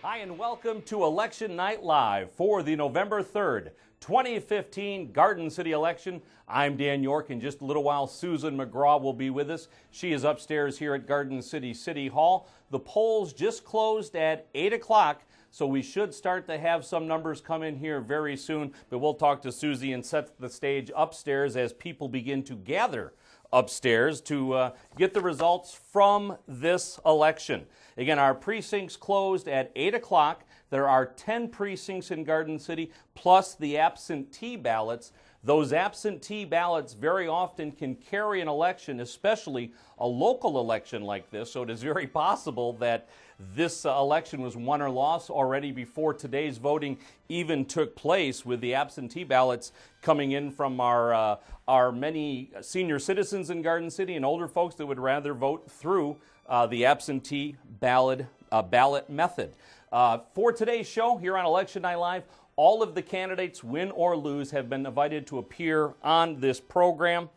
Hi, and welcome to Election Night Live for the November 3rd, 2015 Garden City election. I'm Dan York. In just a little while, Susan McGraw will be with us. She is upstairs here at Garden City City Hall. The polls just closed at 8 o'clock, so we should start to have some numbers come in here very soon. But we'll talk to Susie and set the stage upstairs as people begin to gather upstairs to get the results from this election. Again, our precincts closed at 8 o'clock. There are 10 precincts in Garden City, plus the absentee ballots. Those absentee ballots very often can carry an election, especially a local election like this. So it is very possible that this election was won or lost already before today's voting even took place, with the absentee ballots coming in from our many senior citizens in Garden City and older folks that would rather vote through the absentee ballot method. For today's show here on Election Night Live, all of the candidates, win or lose, have been invited to appear on this program.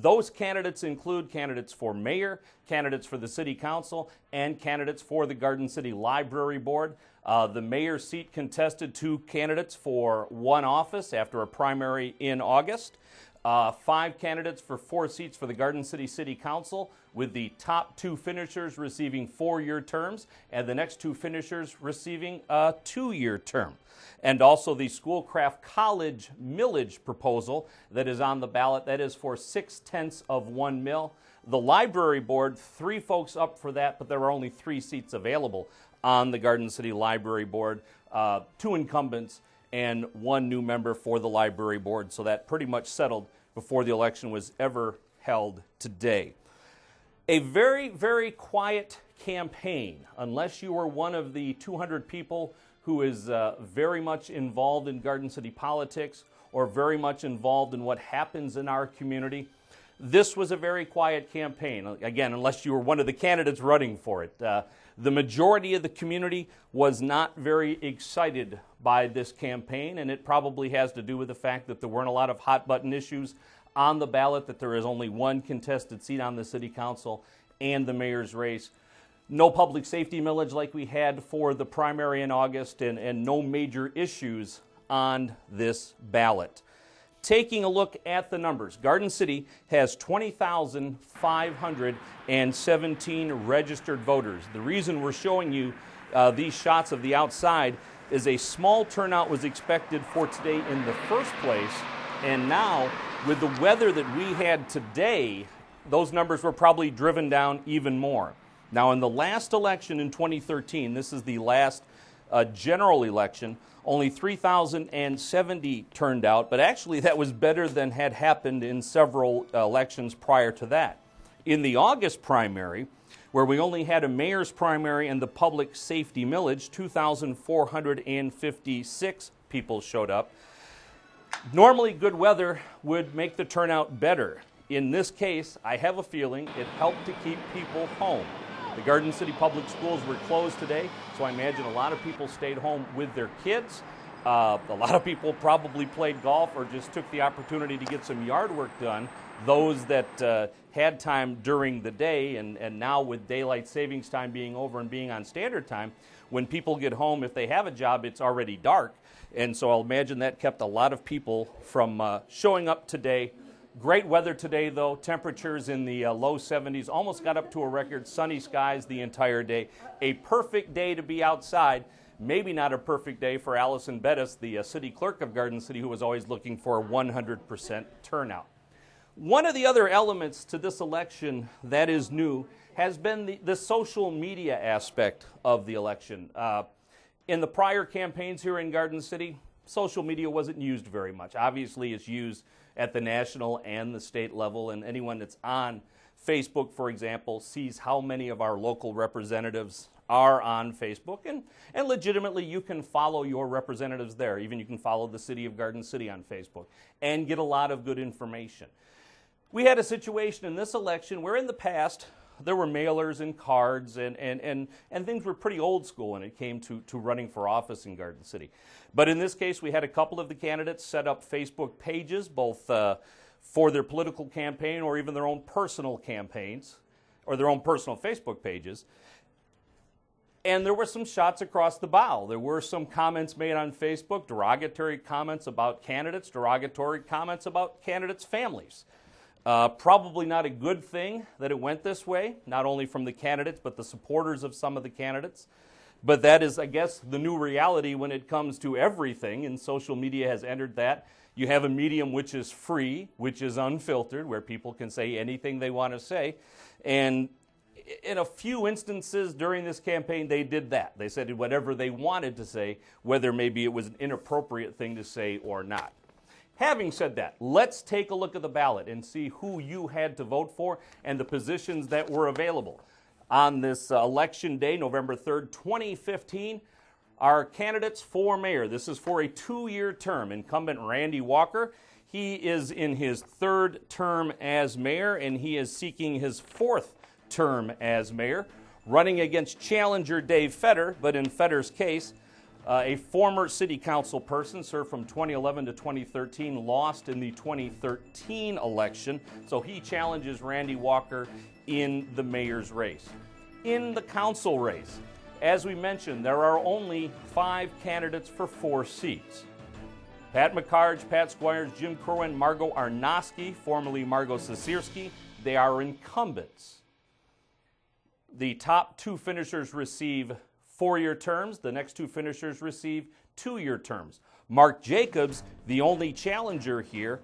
Those candidates include candidates for mayor, candidates for the city council, and candidates for the Garden City Library Board. The mayor's seat contested 2 candidates for 1 office after a primary in August. 5 candidates for 4 seats for the Garden City City Council, with the top 2 finishers receiving 4-year terms and the next 2 finishers receiving a 2-year term. And also the Schoolcraft College millage proposal that is on the ballot, that is for 0.6 of 1 mil. The Library Board, 3 folks up for that, but there are only 3 seats available on the Garden City Library Board, 2 incumbents and 1 new member for the Library Board. So that pretty much settled before the election was ever held today. A very, very quiet campaign, unless you were one of the 200 people who is very much involved in Garden City politics or very much involved in what happens in our community. This was a very quiet campaign, again, unless you were one of the candidates running for it. The majority of the community was not very excited by this campaign, and it probably has to do with the fact that there weren't a lot of hot-button issues on the ballot, that there is only 1 contested seat on the city council and the mayor's race. No public safety millage like we had for the primary in August, and no major issues on this ballot. Taking a look at the numbers, Garden City has 20,517 registered voters. The reason we're showing you these shots of the outside is a small turnout was expected for today in the first place, and now with the weather that we had today, those numbers were probably driven down even more. Now, in the last election in 2013, this is the last general election, only 3,070 turned out, but actually that was better than had happened in several elections prior to that. In the August primary, where we only had a mayor's primary and the public safety millage, 2,456 people showed up. Normally, good weather would make the turnout better. In this case, I have a feeling it helped to keep people home. The Garden City Public Schools were closed today, so I imagine a lot of people stayed home with their kids. A lot of people probably played golf or just took the opportunity to get some yard work done. Those that had time during the day, and now with daylight savings time being over and being on standard time, when people get home, if they have a job, it's already dark. And so I'll imagine that kept a lot of people from showing up today. Great weather today, though. Temperatures in the low 70s, almost got up to a record. Sunny skies the entire day. A perfect day to be outside. Maybe not a perfect day for Allison Bettis, the city clerk of Garden City, who was always looking for a 100% turnout. One of the other elements to this election that is new has been the social media aspect of the election. In the prior campaigns here in Garden City, social media wasn't used very much. Obviously, it's used at the national and the state level, and anyone that's on Facebook, for example, sees how many of our local representatives are on Facebook, and legitimately you can follow your representatives there. Even you can follow the City of Garden City on Facebook and get a lot of good information. We had a situation in this election where in the past there were mailers and cards, and things were pretty old school when it came to running for office in Garden City. But in this case, we had a couple of the candidates set up Facebook pages, both for their political campaign or even their own personal campaigns, or their own personal Facebook pages. And there were some shots across the bow. There were some comments made on Facebook, derogatory comments about candidates, derogatory comments about candidates' families. Probably not a good thing that it went this way, not only from the candidates, but the supporters of some of the candidates. But that is, I guess, the new reality when it comes to everything, and social media has entered that. You have a medium which is free, which is unfiltered, where people can say anything they want to say. And in a few instances during this campaign, they did that. They said whatever they wanted to say, whether maybe it was an inappropriate thing to say or not. Having said that, let's take a look at the ballot and see who you had to vote for and the positions that were available. On this election day, November 3rd, 2015, our candidates for mayor, this is for a 2-year term. Incumbent Randy Walker, he is in his 3rd term as mayor, and he is seeking his 4th term as mayor, running against challenger Dave Fetter, but in Fetter's case, a former city council person, served from 2011 to 2013, lost in the 2013 election, so he challenges Randy Walker in the mayor's race. In the council race, as we mentioned, there are only 5 candidates for 4 seats. Pat McCarge, Pat Squires, Jim Kerwin, Margot Arnosky, formerly Margot Sasierski, they are incumbents. The top 2 finishers receive 4-year terms. The next 2 finishers receive 2-year terms. Mark Jacobs, the only challenger here,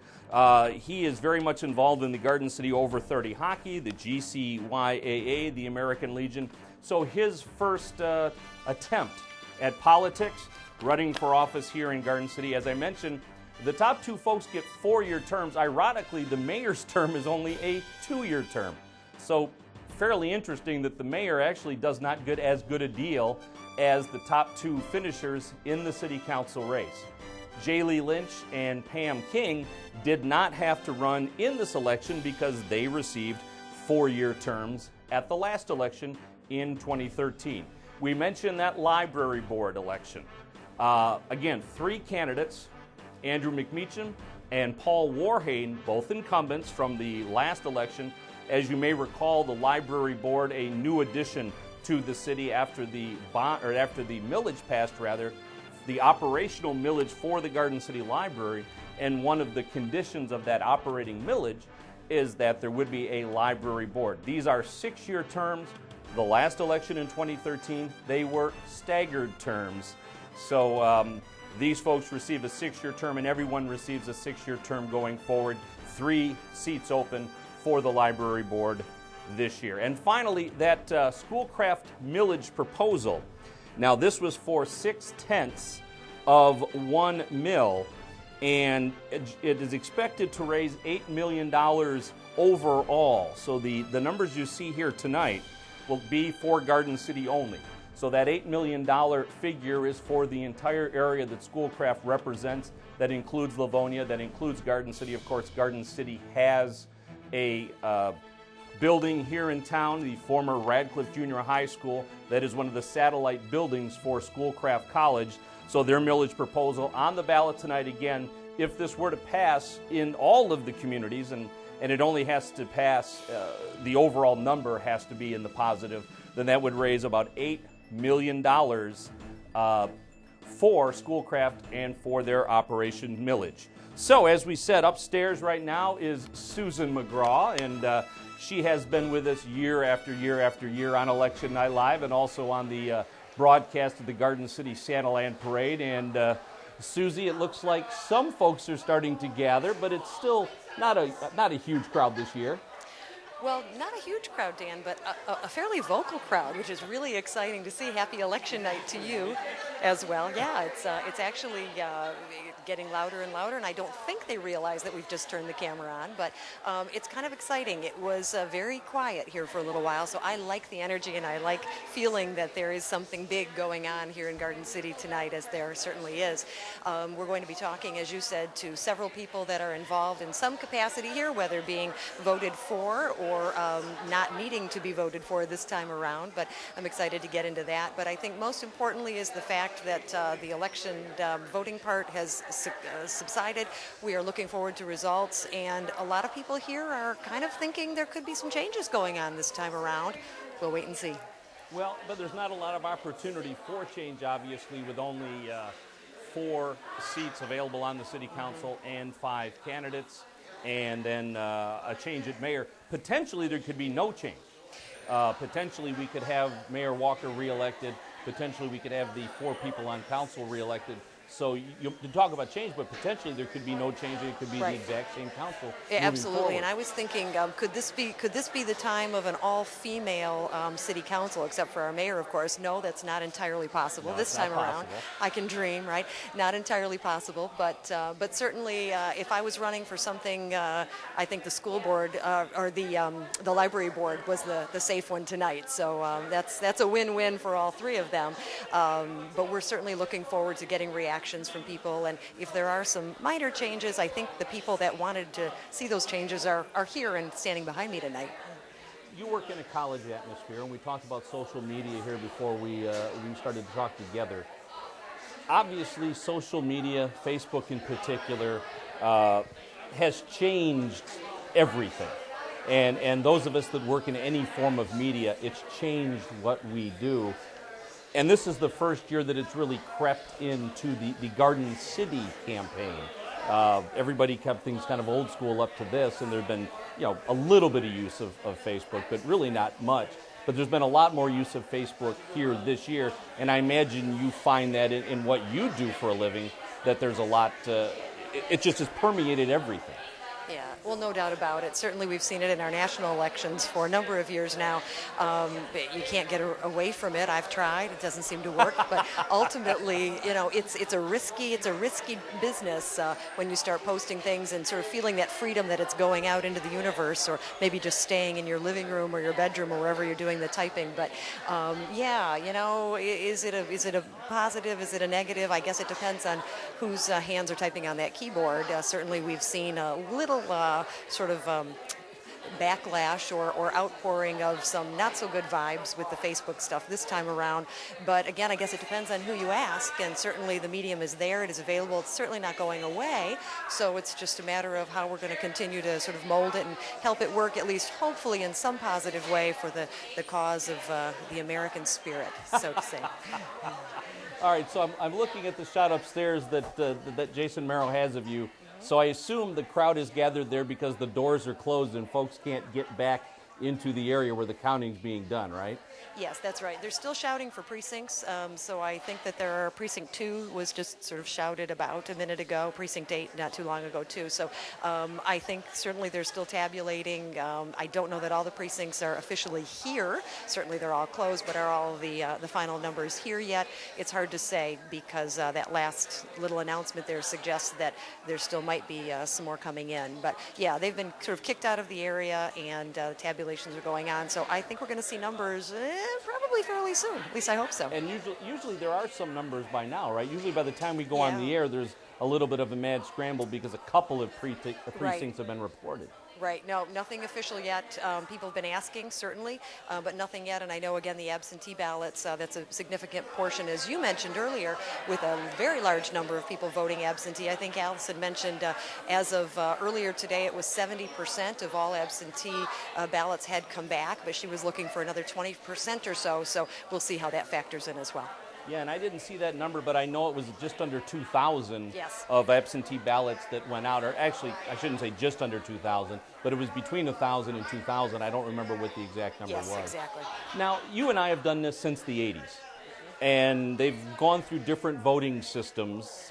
he is very much involved in the Garden City Over 30 hockey, the GCYAA, the American Legion. So his first attempt at politics, running for office here in Garden City. As I mentioned, the top 2 folks get 4-year terms. Ironically, the mayor's term is only a 2-year term. So fairly interesting that the mayor actually does not get as good a deal as the top 2 finishers in the city council race. Jaylee Lynch and Pam King did not have to run in this election because they received 4-year terms at the last election in 2013. We mentioned that library board election. Again, 3 candidates, Andrew McMeacham and Paul Warhane, both incumbents from the last election. As you may recall, the library board, a new addition to the city after the millage passed, the operational millage for the Garden City Library, and one of the conditions of that operating millage is that there would be a library board. These are 6-year terms. The last election in 2013, they were staggered terms. So these folks receive a 6-year term, and everyone receives a 6-year term going forward. 3 seats open for the library board this year. And finally, that Schoolcraft millage proposal. Now, this was for 6/10 of 1 mil, and it is expected to raise $8 million overall. So the numbers you see here tonight will be for Garden City only. So that $8 million figure is for the entire area that Schoolcraft represents. That includes Livonia, that includes Garden City. Of course, Garden City has a building here in town, the former Radcliffe Junior High School, that is one of the satellite buildings for Schoolcraft College. So their millage proposal on the ballot tonight. Again, if this were to pass in all of the communities, and it only has to pass, the overall number has to be in the positive, then that would raise about $8 million for Schoolcraft and for their Operation Millage. So, as we said, upstairs right now is Susan McGraw, and she has been with us year after year after year on Election Night Live and also on the broadcast of the Garden City Santaland Parade. And Susie, it looks like some folks are starting to gather, but it's still not a huge crowd this year. Well, not a huge crowd, Dan, but a fairly vocal crowd, which is really exciting to see. Happy election night to you as well. Yeah, it's actually getting louder and louder, and I don't think they realize that we've just turned the camera on, but it's kind of exciting. It was very quiet here for a little while, so I like the energy, and I like feeling that there is something big going on here in Garden City tonight, as there certainly is. We're going to be talking, as you said, to several people that are involved in some capacity here, whether being voted for or not needing to be voted for this time around, but I'm excited to get into that. But I think most importantly is the fact that the election voting part has subsided. We are looking forward to results, and a lot of people here are kind of thinking there could be some changes going on this time around. We'll wait and see. Well, but there's not a lot of opportunity for change, obviously, with only 4 seats available on the city council and 5 candidates, and then a change at mayor. Potentially, there could be no change. Potentially, we could have Mayor Walker reelected. Potentially, we could have the 4 people on council reelected. So you talk about change, but potentially there could be no change. It could be the exact same council. Yeah, absolutely. Forward. And I was thinking, could this be the time of an all-female city council, except for our mayor, of course? No, that's not entirely possible this time around. I can dream, right? Not entirely possible, but certainly, if I was running for something, I think the school board or the library board was the safe one tonight. So that's a win-win for all 3 of them. But we're certainly looking forward to getting reactions from people, and if there are some minor changes, I think the people that wanted to see those changes are here and standing behind me tonight. You work in a college atmosphere, and we talked about social media here before we started to talk together. Obviously, social media, Facebook in particular, has changed everything. And those of us that work in any form of media, it's changed what we do. And this is the first year that it's really crept into the Garden City campaign. Everybody kept things kind of old school up to this, and there's been a little bit of use of Facebook, but really not much. But there's been a lot more use of Facebook here this year, and I imagine you find that in what you do for a living, that there's a lot, it just has permeated everything. Yeah, well, no doubt about it. Certainly we've seen it in our national elections for a number of years now. You can't get away from it. I've tried. It doesn't seem to work. But ultimately, it's a risky business when you start posting things and sort of feeling that freedom that it's going out into the universe, or maybe just staying in your living room or your bedroom or wherever you're doing the typing. But is it a positive? Is it a negative? I guess it depends on whose hands are typing on that keyboard. Certainly we've seen a little backlash or outpouring of some not so good vibes with the Facebook stuff this time around. But again, I guess it depends on who you ask, and certainly the medium is there, it is available, it's certainly not going away. So it's just a matter of how we're going to continue to sort of mold it and help it work, at least hopefully in some positive way, for the cause of the American spirit, so to say. All right, so I'm looking at the shot upstairs that Jason Merrill has of you. So I assume the crowd is gathered there because the doors are closed and folks can't get back into the area where the counting's being done, right? Yes, that's right. They're still shouting for precincts, so I think that Precinct 2 was just sort of shouted about a minute ago, Precinct 8 not too long ago too, so I think certainly they're still tabulating. I don't know that all the precincts are officially here. Certainly they're all closed, but are all the final numbers here yet? It's hard to say, because that last little announcement there suggests that there still might be some more coming in. But yeah, they've been sort of kicked out of the area, and tabulations are going on, so I think we're going to see numbers probably fairly soon. At least I hope so. And usually there are some numbers by now, right? Usually by the time we go on the air, there's a little bit of a mad scramble because a couple of precincts have been reported. Right. No, nothing official yet. People have been asking, certainly, but nothing yet. And I know, again, the absentee ballots, that's a significant portion, as you mentioned earlier, with a very large number of people voting absentee. I think Allison mentioned as of earlier today, it was 70% of all absentee ballots had come back, but she was looking for another 20% or so. So we'll see how that factors in as well. Yeah, and I didn't see that number, but I know it was just under 2,000 yes. of absentee ballots that went out. Or actually, I shouldn't say just under 2,000, but it was between 1,000 and 2,000. I don't remember what the exact number was. Yes, exactly. Now, you and I have done this since the 80s, and they've gone through different voting systems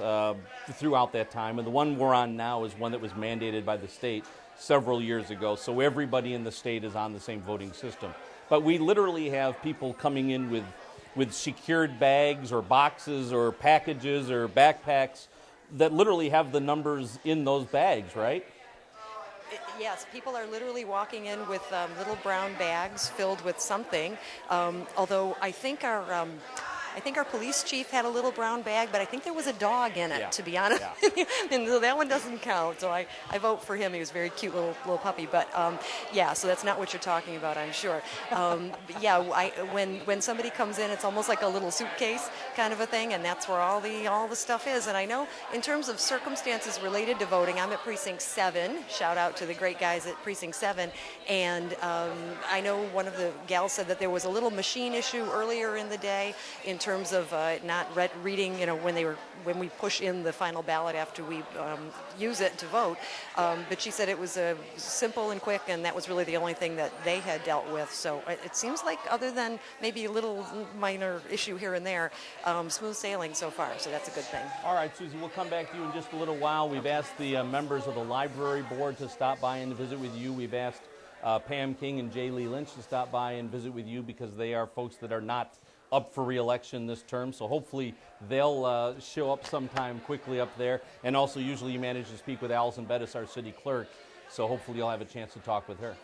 throughout that time, and the one we're on now is one that was mandated by the state several years ago, so everybody in the state is on the same voting system. But we literally have people coming in with secured bags or boxes or packages or backpacks that literally have the numbers in those bags, right? Yes, people are literally walking in with little brown bags filled with something, although I think our I think our police chief had a little brown bag, but I think there was a dog in it, Yeah. to be honest. Yeah. And so that one doesn't count. So I vote for him. He was a very cute little puppy. But yeah, so that's not what you're talking about, I'm sure. But yeah, when somebody comes in, it's almost like a little suitcase kind of a thing, and that's where all the stuff is. And I know in terms of circumstances related to voting, I'm at Precinct 7. Shout out to the great guys at Precinct 7. And I know one of the gals said that there was a little machine issue earlier in the day in terms of not reading, when we push in the final ballot after we use it to vote. But she said it was simple and quick, and that was really the only thing that they had dealt with. So it seems like, other than maybe a little minor issue here and there, smooth sailing so far. So that's a good thing. All right, Susie, we'll come back to you in just a little while. We've asked the members of the library board to stop by and visit with you. We've asked Pam King and Jay Lee Lynch to stop by and visit with you because they are folks that are not up for re-election this term. So hopefully they'll show up sometime quickly up there. And also, usually you manage to speak with Allison Bettis, our city clerk. So hopefully you'll have a chance to talk with her.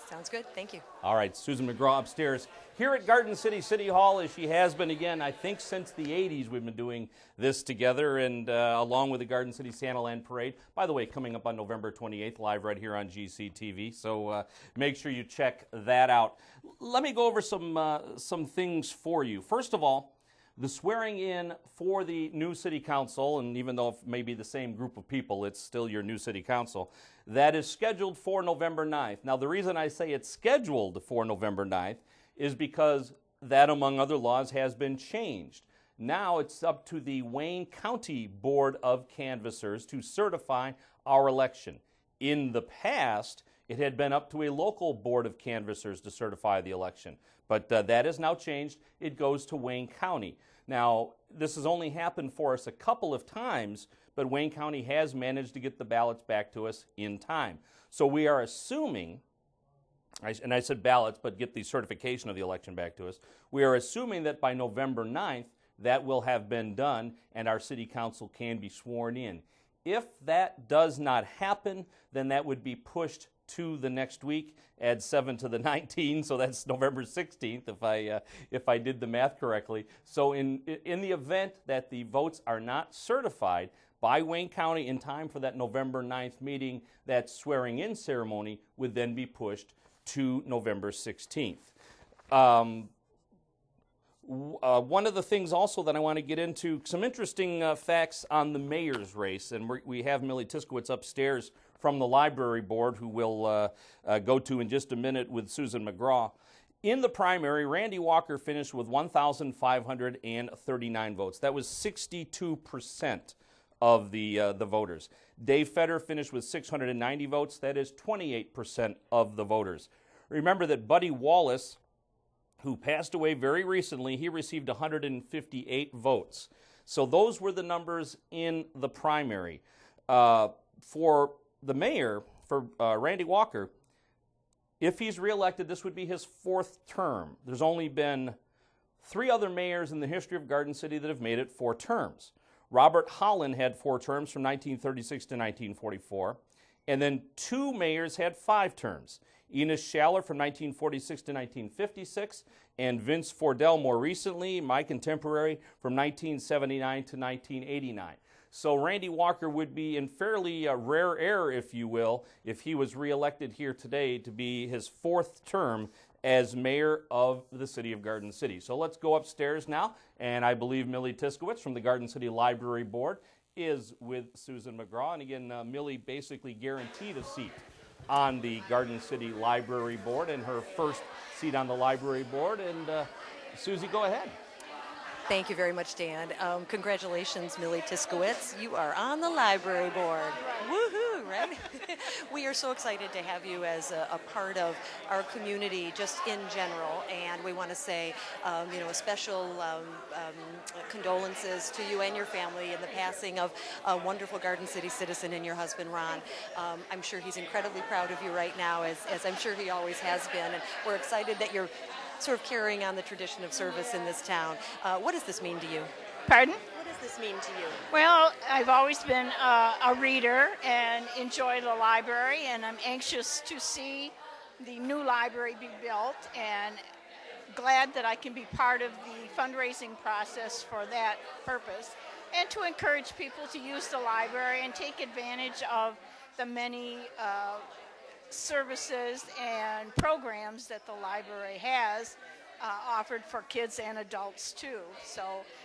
Sounds good. Thank you. All right, Susan McGraw upstairs here at Garden City City Hall, as she has been again, I think since the 80s we've been doing this together, and along with the Garden City Santaland Parade. By the way, coming up on November 28th, live right here on GCTV, so make sure you check that out. Let me go over some things for you. First of all, the swearing in for the new city council, and even though it may be the same group of people, it's still your new city council, that is scheduled for November 9th. Now, the reason I say it's scheduled for November 9th is because that, among other laws, has been changed. Now it's up to the Wayne County Board of Canvassers to certify our election. In the past, it had been up to a local board of canvassers to certify the election. But that has now changed. It goes to Wayne County. Now, this has only happened for us a couple of times, but Wayne County has managed to get the ballots back to us in time. So we are assuming, and I said ballots, but get the certification of the election back to us, we are assuming that by November 9th, that will have been done and our city council can be sworn in. If that does not happen, then that would be pushed to the next week. Add 7 to the 19, so that's November 16th if I did the math correctly. So in the event that the votes are not certified by Wayne County in time for that November 9th meeting, that swearing-in ceremony would then be pushed to November 16th. One of the things also that I want to get into, some interesting facts on the mayor's race, and we have Millie Tiskowitz upstairs from the library board, who we'll go to in just a minute with Susan McGraw. In the primary, Randy Walker finished with 1,539 votes. That was 62% of the voters. Dave Fetter finished with 690 votes. That is 28% of the voters. Remember that Buddy Wallace, who passed away very recently, he received 158 votes. So those were the numbers in the primary. For the mayor, for Randy Walker, if he's reelected, this would be his 4th term. There's only been 3 other mayors in the history of Garden City that have made it 4 terms. Robert Holland had 4 terms from 1936 to 1944, and then 2 mayors had 5 terms. Enos Schaller from 1946 to 1956, and Vince Fordell more recently, my contemporary, from 1979 to 1989. So Randy Walker would be in fairly rare air, if you will, if he was reelected here today to be his 4th term as mayor of the city of Garden City. So let's go upstairs now, and I believe Millie Tiskowitz from the Garden City Library Board is with Susan McGraw. And again, Millie basically guaranteed a seat on the Garden City Library Board, and her first seat on the library board. And Susie, go ahead. Thank you very much, Dan. Congratulations, Millie Tiskowitz. You are on the library board. Woohoo, right? We are so excited to have you as a part of our community just in general, and we want to say, a special condolences to you and your family in the passing of a wonderful Garden City citizen and your husband, Ron. I'm sure he's incredibly proud of you right now, as I'm sure he always has been, and we're excited that you're sort of carrying on the tradition of service in this town. What does this mean to you? Pardon? What does this mean to you? Well, I've always been a reader and enjoy the library, and I'm anxious to see the new library be built and glad that I can be part of the fundraising process for that purpose, and to encourage people to use the library and take advantage of the many services and programs that the library has offered for kids and adults too. So,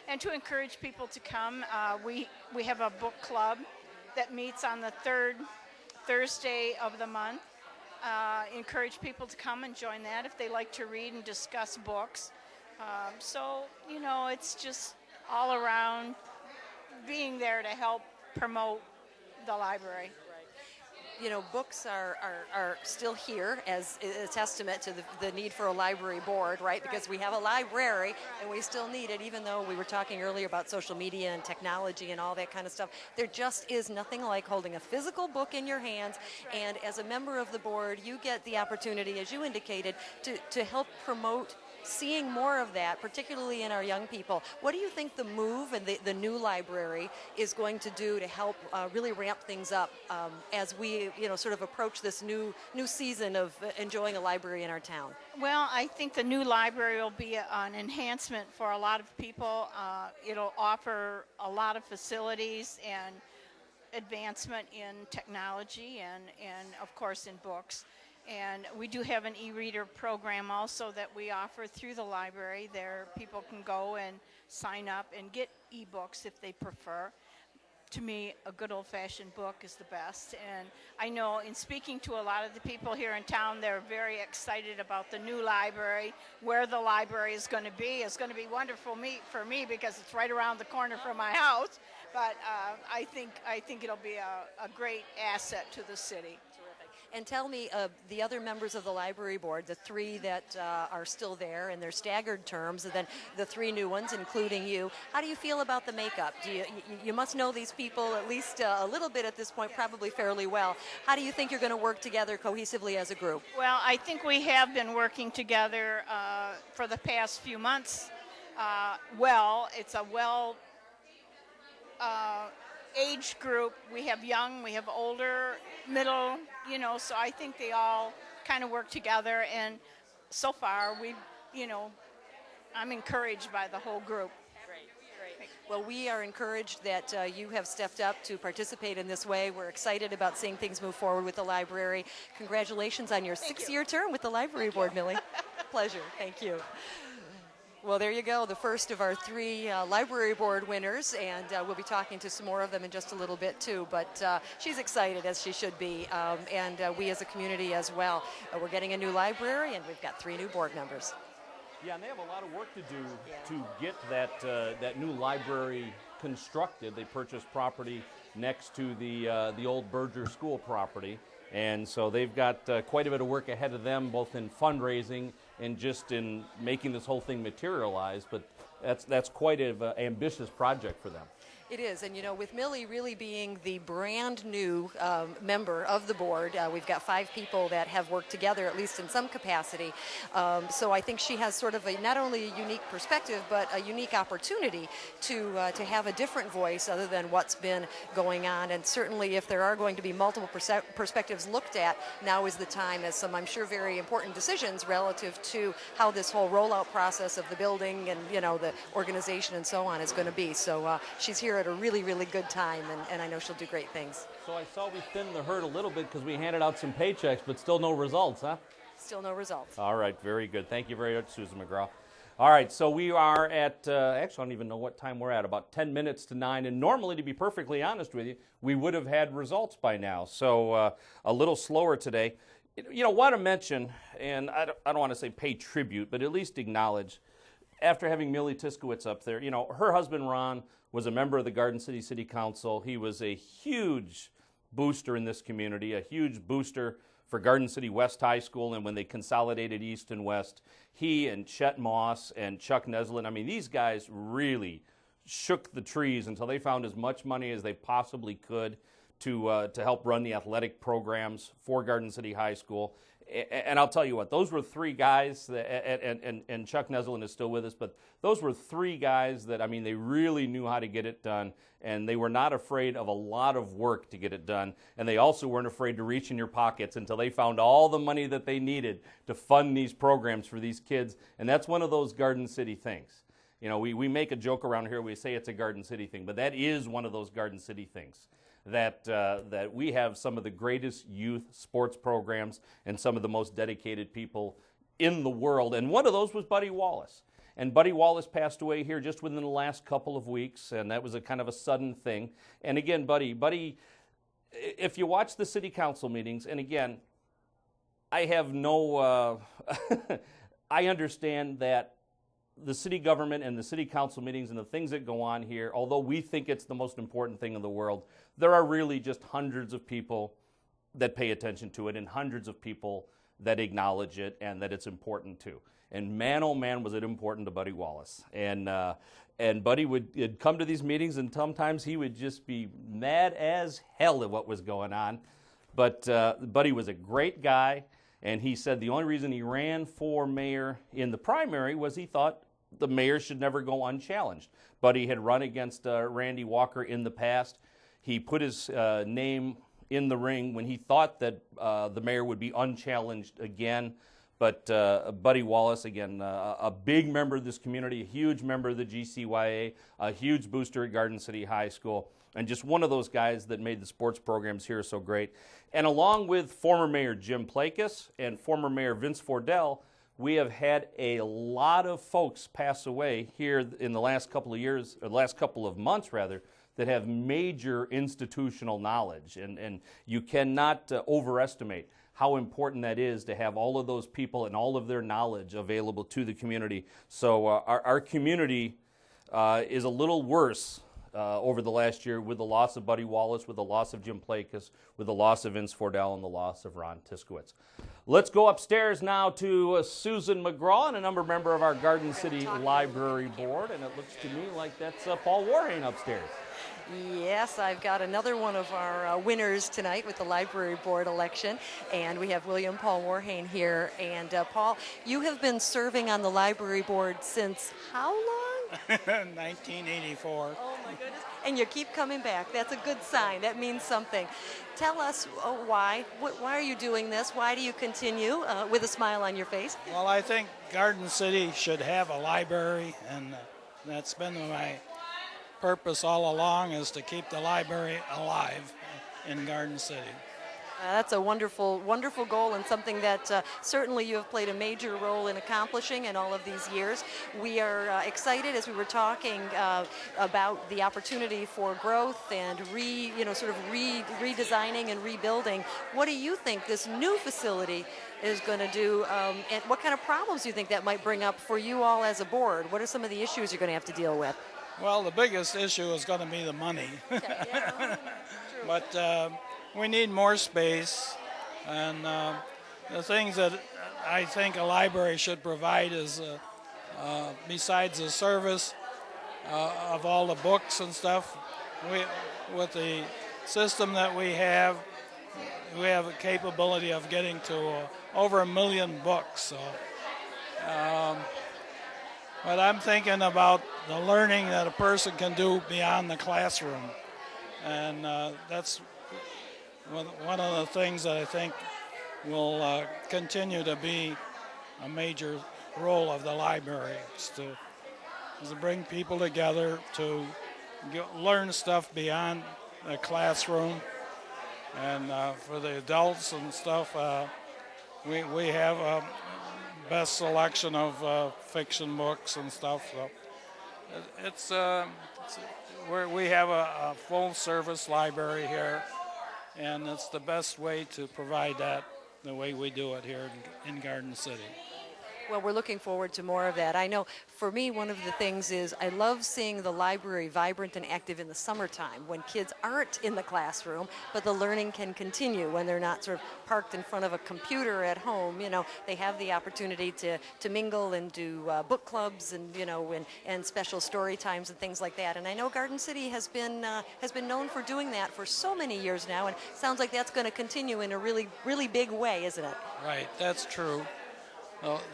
and to encourage people to come, we have a book club that meets on the third Thursday of the month. Encourage people to come and join that if they like to read and discuss books. So, you know, it's just all around being there to help promote the library. You know, books are still here as a testament to the need for a library board, right? Because we have a library and we still need it, even though we were talking earlier about social media and technology and all that kind of stuff. There just is nothing like holding a physical book in your hands, and as a member of the board, you get the opportunity, as you indicated, to help promote seeing more of that, particularly in our young people. What do you think the move and the new library is going to do to help really ramp things up as we, you know, sort of approach this new season of enjoying a library in our town? Well, I think the new library will be an enhancement for a lot of people. It'll offer a lot of facilities and advancement in technology and of course in books. And we do have an e-reader program also that we offer through the library. There people can go and sign up and get e-books if they prefer. To me, a good old-fashioned book is the best. And I know in speaking to a lot of the people here in town, they're very excited about the new library, where the library is going to be. It's going to be wonderful for me because it's right around the corner from my house. But I think it'll be a great asset to the city. And tell me, the other members of the library board, the three that are still there in their staggered terms, and then the three new ones, including you, how do you feel about the makeup? You must know these people at least a little bit at this point, probably fairly well. How do you think you're going to work together cohesively as a group? Well, I think we have been working together for the past few months. It's a age group. We have young, we have older, middle, you know, so I think they all kind of work together, and so far I'm encouraged by the whole group. Great. Well, we are encouraged that you have stepped up to participate in this way. We're excited about seeing things move forward with the library. Congratulations on your six-year term with the library board, Millie. Pleasure. Thank you. Well, there you go, the first of our three library board winners, and we'll be talking to some more of them in just a little bit too, but she's excited, as she should be, and we as a community as well. We're getting a new library, and we've got three new board members. Yeah, and they have a lot of work to do to get that new library constructed. They purchased property next to the old Berger School property, and so they've got quite a bit of work ahead of them, both in fundraising and just in making this whole thing materialize. But that's quite an ambitious project for them. It is, and you know, with Millie really being the brand new member of the board, we've got 5 people that have worked together, at least in some capacity. So I think she has sort of not only a unique perspective, but a unique opportunity to have a different voice other than what's been going on. And certainly, if there are going to be multiple perspectives looked at, now is the time, as some, I'm sure, very important decisions relative to how this whole rollout process of the building and, you know, the organization and so on is going to be. So she's here at a really, really good time, and I know she'll do great things. So I saw we thinned the herd a little bit because we handed out some paychecks, but still no results, huh? Still no results. All right, very good. Thank you very much, Susan McGraw. All right, so we are at, actually I don't even know what time we're at, about 10 minutes to 9, and normally, to be perfectly honest with you, we would have had results by now, so a little slower today. You know, want to mention, and I don't want to say pay tribute, but at least acknowledge, after having Millie Tiskowitz up there, you know, her husband Ron was a member of the Garden City City Council. He was a huge booster in this community, a huge booster for Garden City West High School, and when they consolidated East and West, he and Chet Moss and Chuck Neslin, I mean, these guys really shook the trees until they found as much money as they possibly could to help run the athletic programs for Garden City High School. And I'll tell you what, those were three guys, and Chuck Neslin is still with us, but those were three guys that, I mean, they really knew how to get it done, and they were not afraid of a lot of work to get it done, and they also weren't afraid to reach in your pockets until they found all the money that they needed to fund these programs for these kids, and that's one of those Garden City things. You know, we make a joke around here, we say it's a Garden City thing, but that is one of those Garden City things. That we have some of the greatest youth sports programs and some of the most dedicated people in the world. And one of those was Buddy Wallace. And Buddy Wallace passed away here just within the last couple of weeks, and that was a kind of a sudden thing. And again, Buddy, if you watch the city council meetings, and again, I have no, I understand that the city government and the city council meetings and the things that go on here, although we think it's the most important thing in the world, there are really just hundreds of people that pay attention to it and hundreds of people that acknowledge it and that it's important to. And man, oh man, was it important to Buddy Wallace. And Buddy would come to these meetings, and sometimes he would just be mad as hell at what was going on. But Buddy was a great guy, and he said the only reason he ran for mayor in the primary was he thought the mayor should never go unchallenged. Buddy had run against Randy Walker in the past. He put his name in the ring when he thought that the mayor would be unchallenged again. But Buddy Wallace, again, a big member of this community, a huge member of the GCYA, a huge booster at Garden City High School, and just one of those guys that made the sports programs here so great. And along with former Mayor Jim Plakis and former Mayor Vince Fordell, we have had a lot of folks pass away here in the last couple of years, or the last couple of months rather, that have major institutional knowledge. And you cannot overestimate how important that is to have all of those people and all of their knowledge available to the community. So our community is a little worse over the last year with the loss of Buddy Wallace, with the loss of Jim Plakis, with the loss of Vince Fordell, and the loss of Ron Tiskowitz. Let's go upstairs now to Susan McGraw, and a member of our Garden City Library Board, and it looks to me like that's Paul Warhane upstairs. Yes, I've got another one of our winners tonight with the library board election, and we have William Paul Warhane here. And Paul, you have been serving on the library board since how long? 1984. Oh my goodness. And you keep coming back. That's a good sign. That means something. Tell us why. Why are you doing this? Why do you continue with a smile on your face? Well, I think Garden City should have a library, and that's been my purpose all along, is to keep the library alive in Garden City. That's a wonderful, wonderful goal, and something that certainly you have played a major role in accomplishing in all of these years. We are excited, as we were talking about the opportunity for growth and redesigning and rebuilding. What do you think this new facility is going to do, and what kind of problems do you think that might bring up for you all as a board? What are some of the issues you're going to have to deal with? Well, the biggest issue is going to be the money. But we need more space, and the things that I think a library should provide is, besides the service of all the books and stuff, with the system that we have a capability of getting to over 1 million books. So, but I'm thinking about the learning that a person can do beyond the classroom, and that's one of the things that I think will continue to be a major role of the library, is to bring people together to learn stuff beyond the classroom. And for the adults and stuff, we have a best selection of fiction books and stuff. So we have a full-service library here, and it's the best way to provide that the way we do it here in Garden City. Well, we're looking forward to more of that. I know for me, one of the things is I love seeing the library vibrant and active in the summertime when kids aren't in the classroom, but the learning can continue when they're not sort of parked in front of a computer at home. You know, they have the opportunity to mingle and do book clubs and, you know, and special story times and things like that. And I know Garden City has been known for doing that for so many years now, and it sounds like that's going to continue in a really, really big way, isn't it? Right, that's true.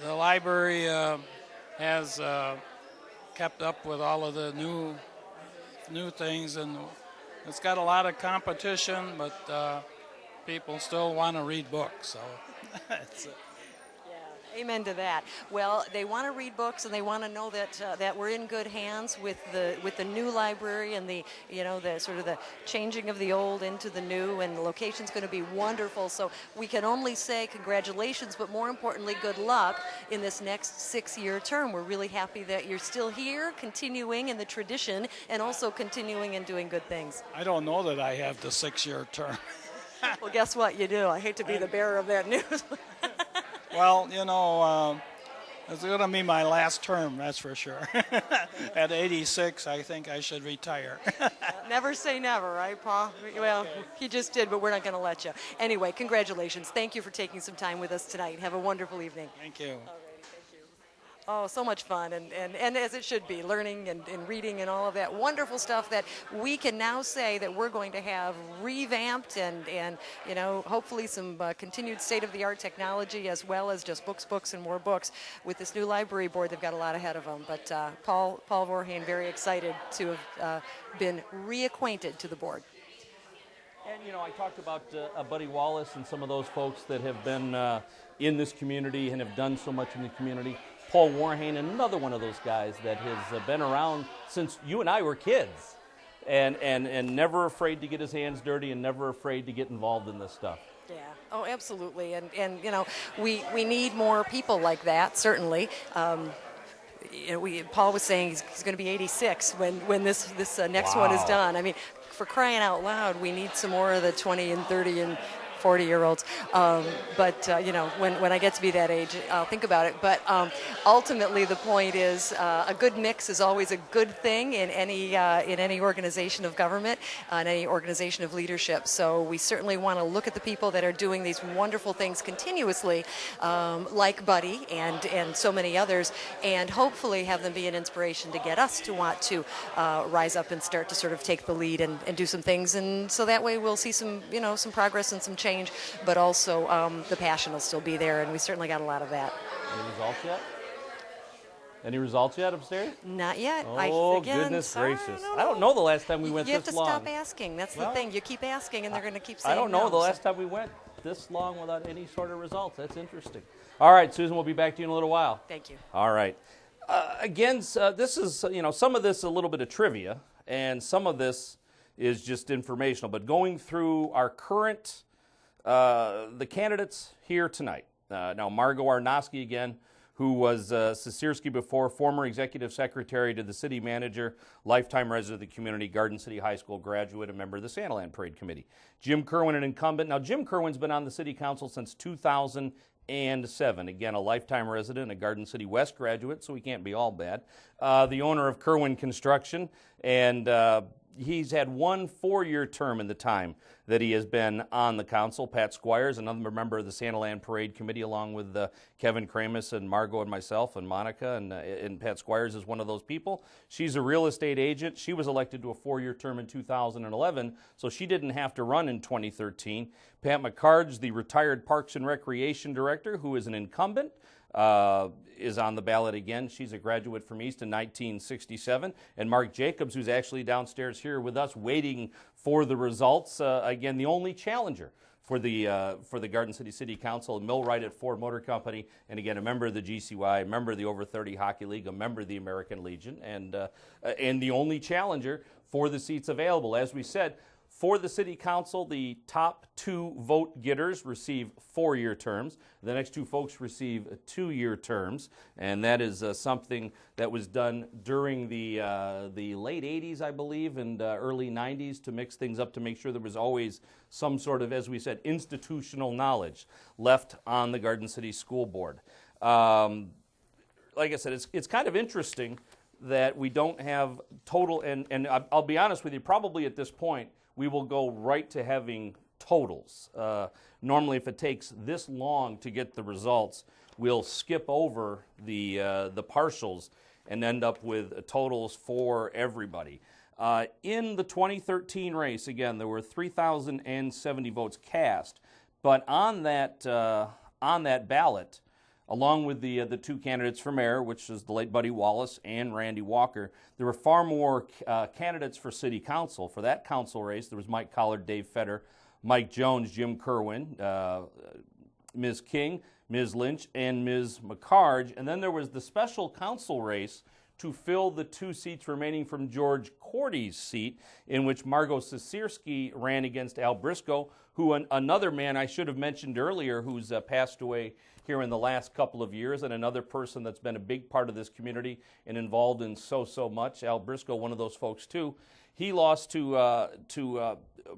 The library has kept up with all of the new things, and it's got a lot of competition, but people still want to read books. So it's, Amen to that. Well, they want to read books, and they want to know that we're in good hands with the new library and the sort of the changing of the old into the new, and the location's going to be wonderful. So we can only say congratulations, but more importantly, good luck in this next 6-year term. We're really happy that you're still here, continuing in the tradition, and also continuing and doing good things. I don't know that I have the 6-year term. Well, guess what? You do. I hate to be the bearer of that news. Well, you know, it's going to be my last term, that's for sure. At 86, I think I should retire. Never say never, right, Paul? Well, he just did, but we're not going to let you. Anyway, congratulations. Thank you for taking some time with us tonight. Have a wonderful evening. Thank you. Oh, so much fun, and as it should be, learning and reading and all of that wonderful stuff that we can now say that we're going to have revamped and you know, hopefully some continued state-of-the-art technology, as well as just books, and more books. With this new library board, they've got a lot ahead of them. But Paul Vorhain, very excited to have been reacquainted to the board. And, you know, I talked about Buddy Wallace and some of those folks that have been in this community and have done so much in the community. Paul Warhane, another one of those guys that has been around since you and I were kids, and never afraid to get his hands dirty and never afraid to get involved in this stuff. Yeah. Oh, absolutely. And you know, we need more people like that, certainly. You know, Paul was saying he's going to be 86 when this next one is done. I mean, for crying out loud, we need some more of the 20 and 30 and 40-year-olds. But you know, when I get to be that age, I'll think about it. But ultimately, the point is a good mix is always a good thing in any organization of government, in any organization of leadership. So we certainly want to look at the people that are doing these wonderful things continuously, like Buddy and so many others, and hopefully have them be an inspiration to get us to want to rise up and start to sort of take the lead and do some things. And so that way we'll see some progress and some change, but also the passion will still be there, and we certainly got a lot of that. Any results yet? Any results yet upstairs? Not yet. Oh, goodness gracious. I don't know the last time we went this long. You have to stop asking. That's the thing. You keep asking, and they're going to keep saying I don't know no, the last time we went this long without any sort of results. That's interesting. All right, Susan, we'll be back to you in a little while. Thank you. All right. Again, this is, you know, some of this a little bit of trivia, and some of this is just informational. But going through our current the candidates here tonight. Now, Margot Arnosky again, who was Sisirski before, former executive secretary to the city manager, lifetime resident of the community, Garden City High School graduate, a member of the Santaland Parade Committee. Jim Kerwin, an incumbent. Now, Jim Kerwin's been on the city council since 2007. Again, a lifetime resident, a Garden City West graduate, so he can't be all bad. The owner of Kerwin Construction, and he's had one 4-year term in the time that he has been on the council. Pat Squires, another member of the Santaland Parade Committee, along with Kevin Kramus and Margot and myself and Monica, and Pat Squires is one of those people. She's a real estate agent. She was elected to a 4-year term in 2011, so she didn't have to run in 2013. Pat McCarge, the retired Parks and Recreation Director, who is an incumbent, is on the ballot again. She's a graduate from East in 1967. And Mark Jacobs, who's actually downstairs here with us waiting for the results. Again, the only challenger for the Garden City City Council, a millwright at Ford Motor Company, and again, a member of the GCY, a member of the Over 30 Hockey League, a member of the American Legion, and the only challenger for the seats available. As we said, for the City Council, the top 2 vote getters receive 4-year terms. The next 2 folks receive 2-year terms, and that is something that was done during the late 80s, I believe, and early 90s to mix things up to make sure there was always some sort of, as we said, institutional knowledge left on the Garden City School Board. like I said, it's kind of interesting that we don't have total, and I'll be honest with you, probably at this point, we will go right to having totals. Normally, if it takes this long to get the results, we'll skip over the partials and end up with totals for everybody. In the 2013 race, again, there were 3,070 votes cast, but on that ballot, along with the two candidates for mayor, which is the late Buddy Wallace and Randy Walker, there were far more candidates for city council. For that council race, there was Mike Collard, Dave Fetter, Mike Jones, Jim Kerwin, Ms. King, Ms. Lynch, and Ms. McCarge. And then there was the special council race to fill the 2 seats remaining from George Cordy's seat, in which Margot Sisirski ran against Al Briscoe, who another man I should have mentioned earlier who's passed away here in the last couple of years, and another person that's been a big part of this community and involved in so much. Al Briscoe, one of those folks too. He lost to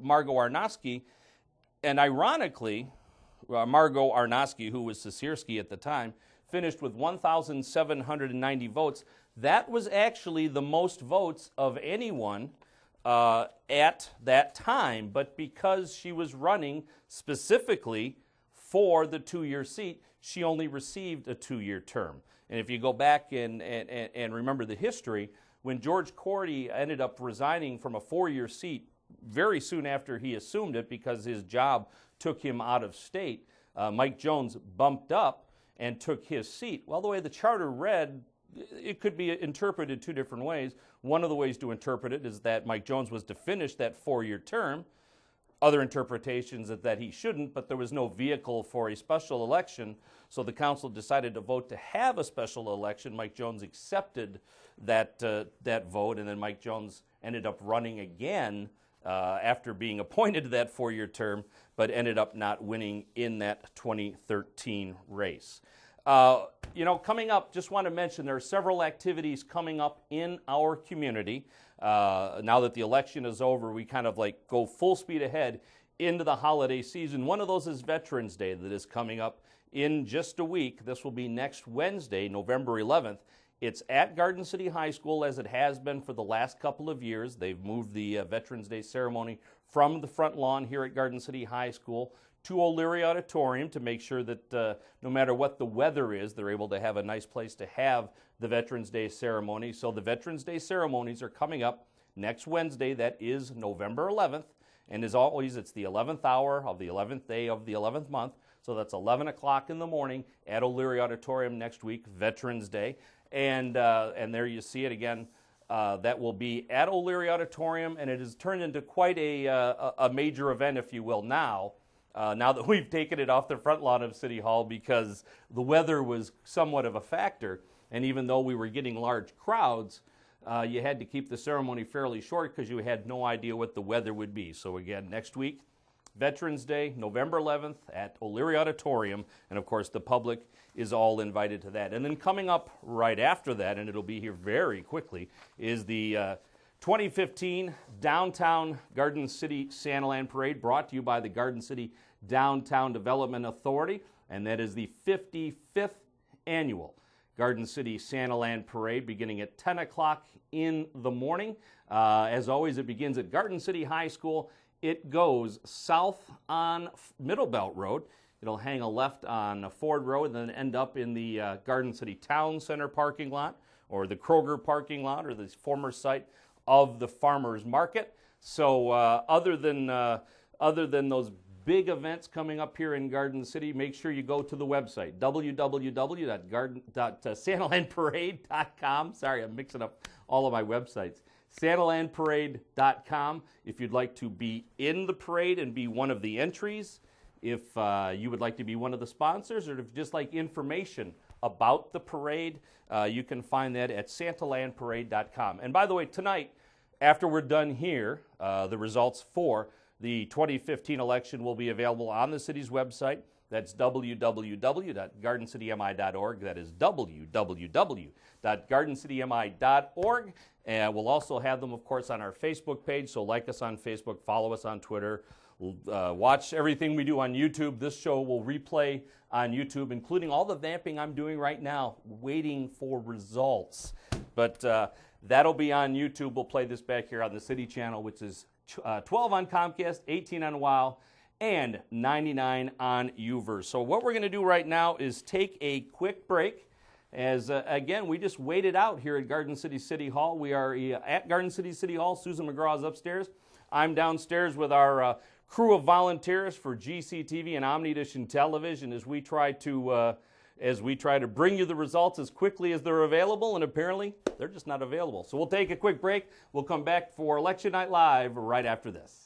Margot Arnosky, and ironically, Margot Arnosky, who was Sisirski at the time, finished with 1,790 votes. That was actually the most votes of anyone at that time, but because she was running specifically for the 2-year seat, she only received a 2-year term. And if you go back and remember the history, when George Cordy ended up resigning from a 4-year seat very soon after he assumed it because his job took him out of state, Mike Jones bumped up and took his seat. Well, the way the charter read, it could be interpreted 2 different ways. One of the ways to interpret it is that Mike Jones was to finish that 4-year term. Other interpretations is that he shouldn't, but there was no vehicle for a special election, so the council decided to vote to have a special election. Mike Jones accepted that vote, and then Mike Jones ended up running again after being appointed to that 4-year term, but ended up not winning in that 2013 race. Coming up, just want to mention there are several activities coming up in our community. Now that the election is over, we kind of like go full speed ahead into the holiday season. One of those is Veterans Day that is coming up in just a week. This will be next Wednesday, November 11th. It's at Garden City High School, as it has been for the last couple of years. They've moved the Veterans Day ceremony from the front lawn here at Garden City High School to O'Leary Auditorium to make sure that no matter what the weather is, they're able to have a nice place to have the Veterans Day ceremony. So the Veterans Day ceremonies are coming up next Wednesday. That is November 11th. And as always, it's the 11th hour of the 11th day of the 11th month. So that's 11 o'clock in the morning at O'Leary Auditorium next week, Veterans Day. And there you see it again. That will be at O'Leary Auditorium, and it has turned into quite a major event, if you will, now that we've taken it off the front lawn of City Hall, because the weather was somewhat of a factor. And even though we were getting large crowds, you had to keep the ceremony fairly short because you had no idea what the weather would be. So again, next week, Veterans Day, November 11th at O'Leary Auditorium, and of course the public is all invited to that. And then coming up right after that, and it'll be here very quickly, is the 2015 Downtown Garden City Santaland Parade, brought to you by the Garden City Downtown Development Authority, and that is the 55th annual Garden City Santaland Parade, beginning at 10 o'clock in the morning. As always, it begins at Garden City High School. It goes south on Middle Belt Road. It'll hang a left on Ford Road and then end up in the Garden City Town Center parking lot, or the Kroger parking lot, or the former site of the Farmers Market. So other than those big events coming up here in Garden City, make sure you go to the website, www.santalandparade.com. Sorry, I'm mixing up all of my websites. santalandparade.com if you'd like to be in the parade and be one of the entries, if you would like to be one of the sponsors, or if you just like information about the parade, you can find that at santalandparade.com. And by the way, tonight, after we're done here, the results for the 2015 election will be available on the city's website That's www.gardencitymi.org. That is www.gardencitymi.org. And we'll also have them, of course, on our Facebook page. So like us on Facebook, follow us on Twitter. Watch everything we do on YouTube. This show will replay on YouTube, including all the vamping I'm doing right now, waiting for results. But that'll be on YouTube. We'll play this back here on the City Channel, which is 12 on Comcast, 18 on WOW, and 99 on UVerse. So what we're going to do right now is take a quick break. As, again, we just waited out here at Garden City City Hall. We are at Garden City City Hall. Susan McGraw is upstairs. I'm downstairs with our crew of volunteers for GCTV and OmniDish Television as we try to bring you the results as quickly as they're available, and apparently they're just not available. So we'll take a quick break. We'll come back for Election Night Live right after this.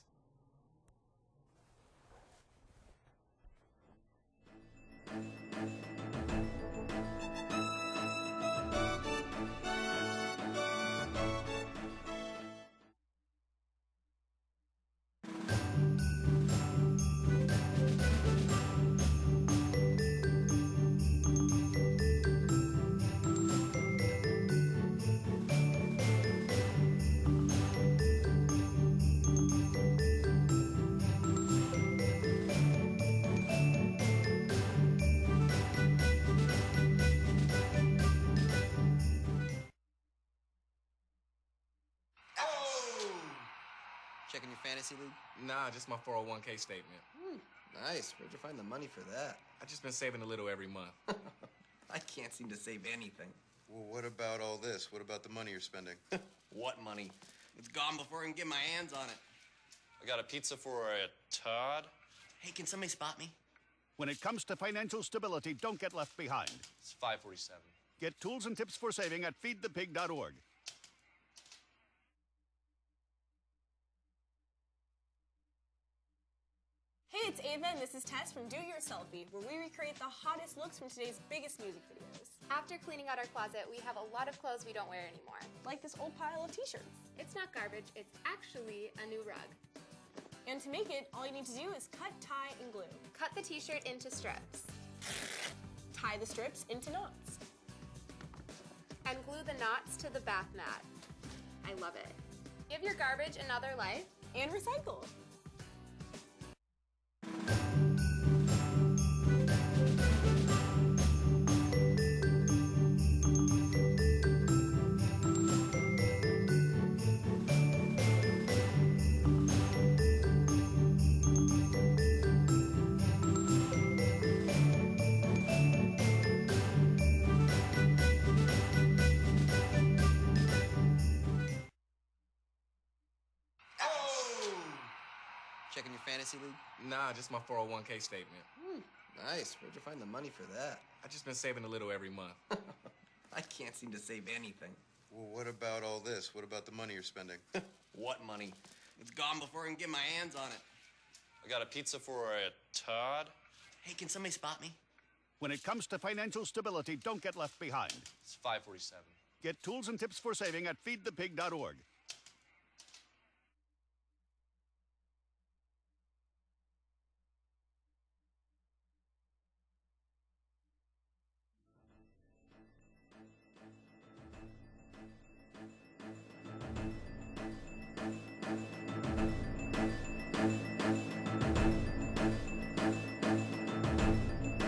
Checking your fantasy league? Nah, just my 401k statement. Nice. Where'd you find the money for that? I just been saving a little every month. I can't seem to save anything. Well, what about all this? What about the money you're spending? What money? It's gone before I can get my hands on it. I got a pizza for a Todd. Hey, can somebody spot me? When it comes to financial stability, don't get left behind. It's 547. Get tools and tips for saving at feedthepig.org. Hey, it's Ava, and this is Tess from Do Your Selfie, where we recreate the hottest looks from today's biggest music videos. After cleaning out our closet, we have a lot of clothes we don't wear anymore. Like this old pile of t-shirts. It's not garbage, it's actually a new rug. And to make it, all you need to do is cut, tie, and glue. Cut the t-shirt into strips. Tie the strips into knots. And glue the knots to the bath mat. I love it. Give your garbage another life. And recycle. Checking your fantasy league? Nah, just my 401k statement. Nice. Where'd you find the money for that? I just been saving a little every month. I can't seem to save anything. Well, what about all this? What about the money you're spending? What money? It's gone before I can get my hands on it. I got a pizza for a Todd. Hey, can somebody spot me? When it comes to financial stability, don't get left behind. It's 547. Get tools and tips for saving at feedthepig.org.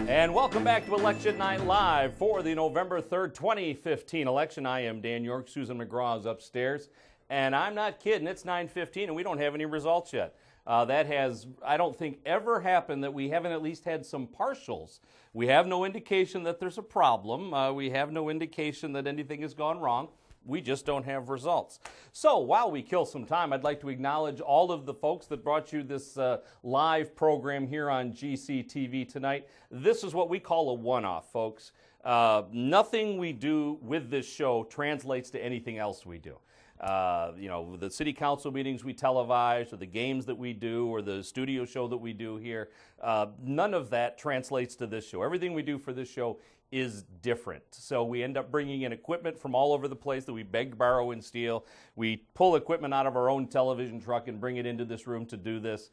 And welcome back to Election Night Live for the November 3rd, 2015 election. I am Dan York. Susan McGraw is upstairs. And I'm not kidding, it's 9:15 and we don't have any results yet. That has, I don't think, ever happened that we haven't at least had some partials. We have no indication that there's a problem. We have no indication that anything has gone wrong. We just don't have results. So while we kill some time, I'd like to acknowledge all of the folks that brought you this live program here on GCTV tonight. This is what we call a one-off, folks. Nothing we do with this show translates to anything else we do. The city council meetings we televise, or the games that we do, or the studio show that we do here, none of that translates to this show. Everything we do for this show is different. So we end up bringing in equipment from all over the place that we beg, borrow, and steal. We pull equipment out of our own television truck and bring it into this room to do this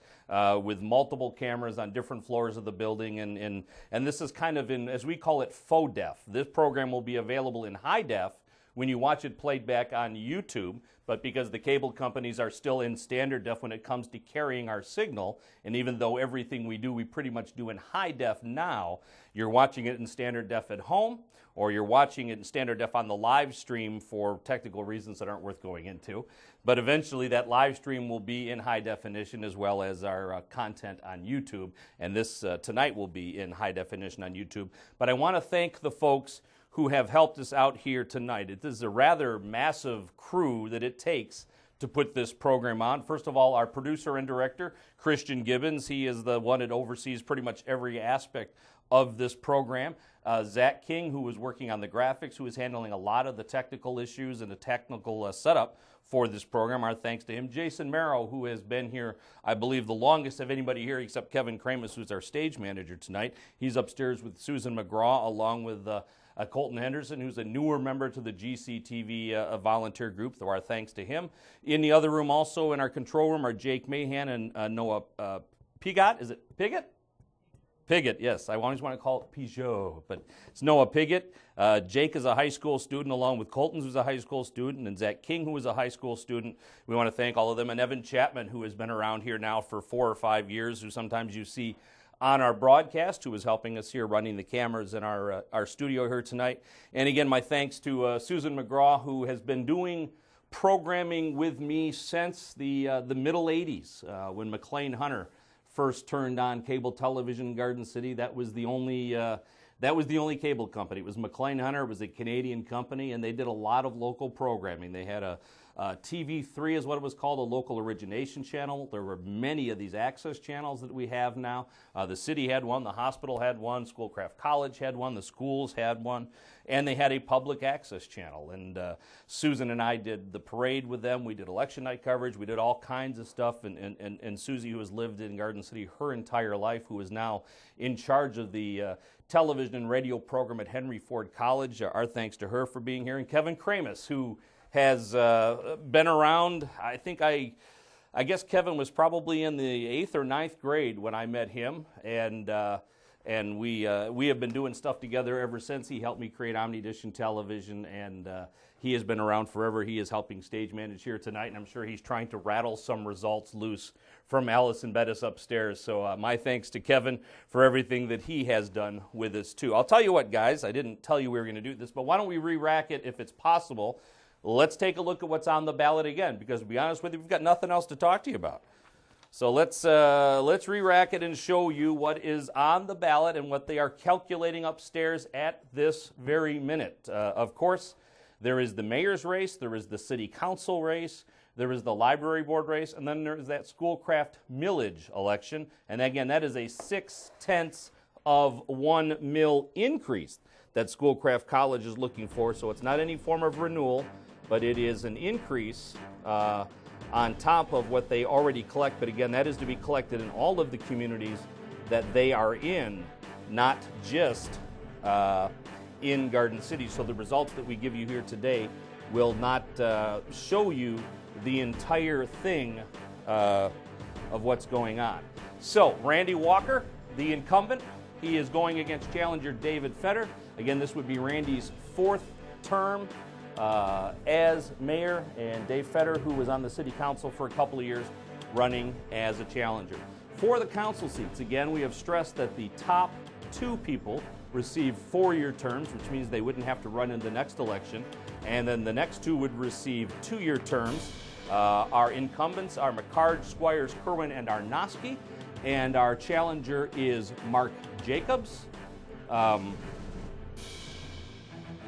with multiple cameras on different floors of the building. And this is kind of in, as we call it, faux def. This program will be available in high def when you watch it played back on YouTube, but because the cable companies are still in standard def when it comes to carrying our signal, and even though everything we do, we pretty much do in high def now, you're watching it in standard def at home, or you're watching it in standard def on the live stream for technical reasons that aren't worth going into. But eventually that live stream will be in high definition as well as our content on YouTube, and this tonight will be in high definition on YouTube. But I want to thank the folks who have helped us out here tonight. It is a rather massive crew that it takes to put this program on. First of all, our producer and director, Christian Gibbons. He is the one that oversees pretty much every aspect of this program. Zach King, who was working on the graphics, who is handling a lot of the technical issues and the technical setup for this program. Our thanks to him. Jason Merrow, who has been here, I believe, the longest of anybody here except Kevin Kramus, who's our stage manager tonight. He's upstairs with Susan McGraw, along with Colton Henderson, who's a newer member to the GCTV volunteer group, so our thanks to him. In the other room also, in our control room, are Jake Mahan and Noah Pigot. Is it Pigot? Pigot, yes. I always want to call it Peugeot, but it's Noah Pigot. Jake is a high school student, along with Colton, who's a high school student, and Zach King, who is a high school student. We want to thank all of them, and Evan Chapman, who has been around here now for 4 or 5 years, who sometimes you see on our broadcast, who is helping us here running the cameras in our studio here tonight. And again, my thanks to Susan McGraw, who has been doing programming with me since the middle 80s, when McLean Hunter first turned on cable television in Garden City. That was the only cable company. It was McLean Hunter. It was a Canadian company, and they did a lot of local programming. They had a TV3 is what it was called, a local origination channel. There were many of these access channels that we have now. The city had one, the hospital had one, Schoolcraft College had one, the schools had one, and they had a public access channel. And Susan and I did the parade with them. We did election night coverage. We did all kinds of stuff. And Susie, who has lived in Garden City her entire life, who is now in charge of the television and radio program at Henry Ford College, our thanks to her for being here. And Kevin Kramus, who has been around. I guess Kevin was probably in the 8th or 9th grade when I met him, and we have been doing stuff together ever since. He helped me create Omnidition Television, and he has been around forever. He is helping stage manage here tonight, and I'm sure he's trying to rattle some results loose from Allison Bettis upstairs. So my thanks to Kevin for everything that he has done with us too. I'll tell you what, guys, I didn't tell you we were going to do this, but why don't we re-rack it if it's possible? Let's take a look at what's on the ballot again, because to be honest with you, we've got nothing else to talk to you about. So let's re-rack it and show you what is on the ballot and what they are calculating upstairs at this very minute. Of course, there is the mayor's race, there is the city council race, there is the library board race, and then there is that Schoolcraft Millage election. And again, that is a 0.6 of 1 mil increase that Schoolcraft College is looking for. So it's not any form of renewal, but it is an increase on top of what they already collect. But again, that is to be collected in all of the communities that they are in, not just in Garden City. So the results that we give you here today will not show you the entire thing of what's going on. So Randy Walker, the incumbent, he is going against challenger David Fetter. Again, this would be Randy's 4th term as mayor, and Dave Fetter, who was on the city council for a couple of years, running as a challenger. For the council seats, again, we have stressed that the top 2 people receive 4-year terms, which means they wouldn't have to run in the next election, and then the next 2 would receive 2-year terms. Our incumbents are McCard, Squires, Kerwin, and Arnosky, and our challenger is Mark Jacobs.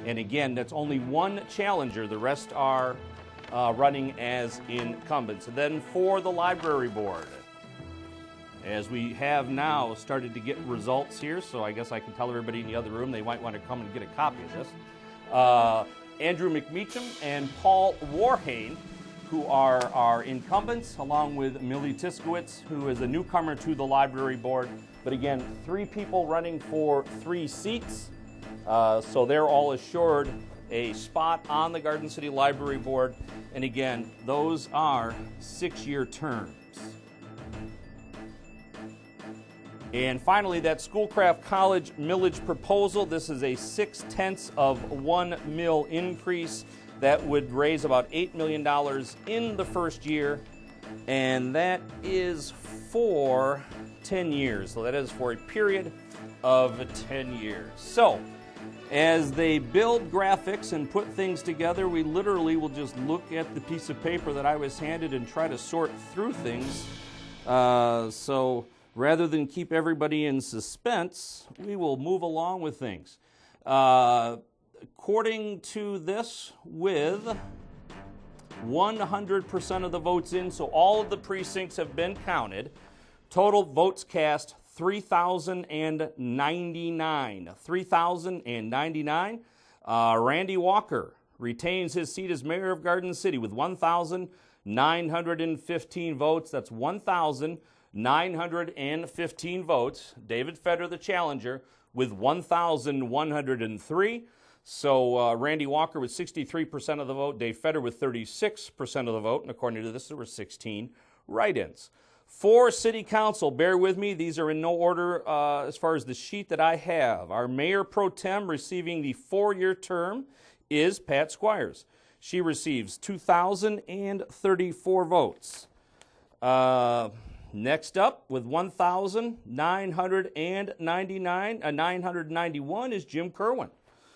And again, that's only 1 challenger. The rest are running as incumbents. And then for the library board, as we have now started to get results here, so I guess I can tell everybody in the other room they might want to come and get a copy of this. Andrew McMeacham and Paul Warhane, who are our incumbents, along with Millie Tiskowitz, who is a newcomer to the library board. But again, 3 people running for 3 seats. So they're all assured a spot on the Garden City Library Board. And again, those are 6-year terms. And finally, that Schoolcraft College millage proposal. This is a 0.6 of 1 mil increase that would raise about $8 million in the first year, and that is for 10 years. So that is for a period of 10 years. So as they build graphics and put things together, we literally will just look at the piece of paper that I was handed and try to sort through things. So rather than keep everybody in suspense, we will move along with things. According to this, with 100% of the votes in, so all of the precincts have been counted, total votes cast 3,099. 3,099. Randy Walker retains his seat as mayor of Garden City with 1,915 votes. That's 1,915 votes. David Fetter, the challenger, with 1,103. So Randy Walker with 63% of the vote, Dave Fetter with 36% of the vote, and according to this, there were 16 write-ins. For City Council, bear with me, these are in no order as far as the sheet that I have. Our Mayor Pro Tem receiving the 4-year term is Pat Squires. She receives 2,034 votes. Next up, with 991 is Jim Kerwin.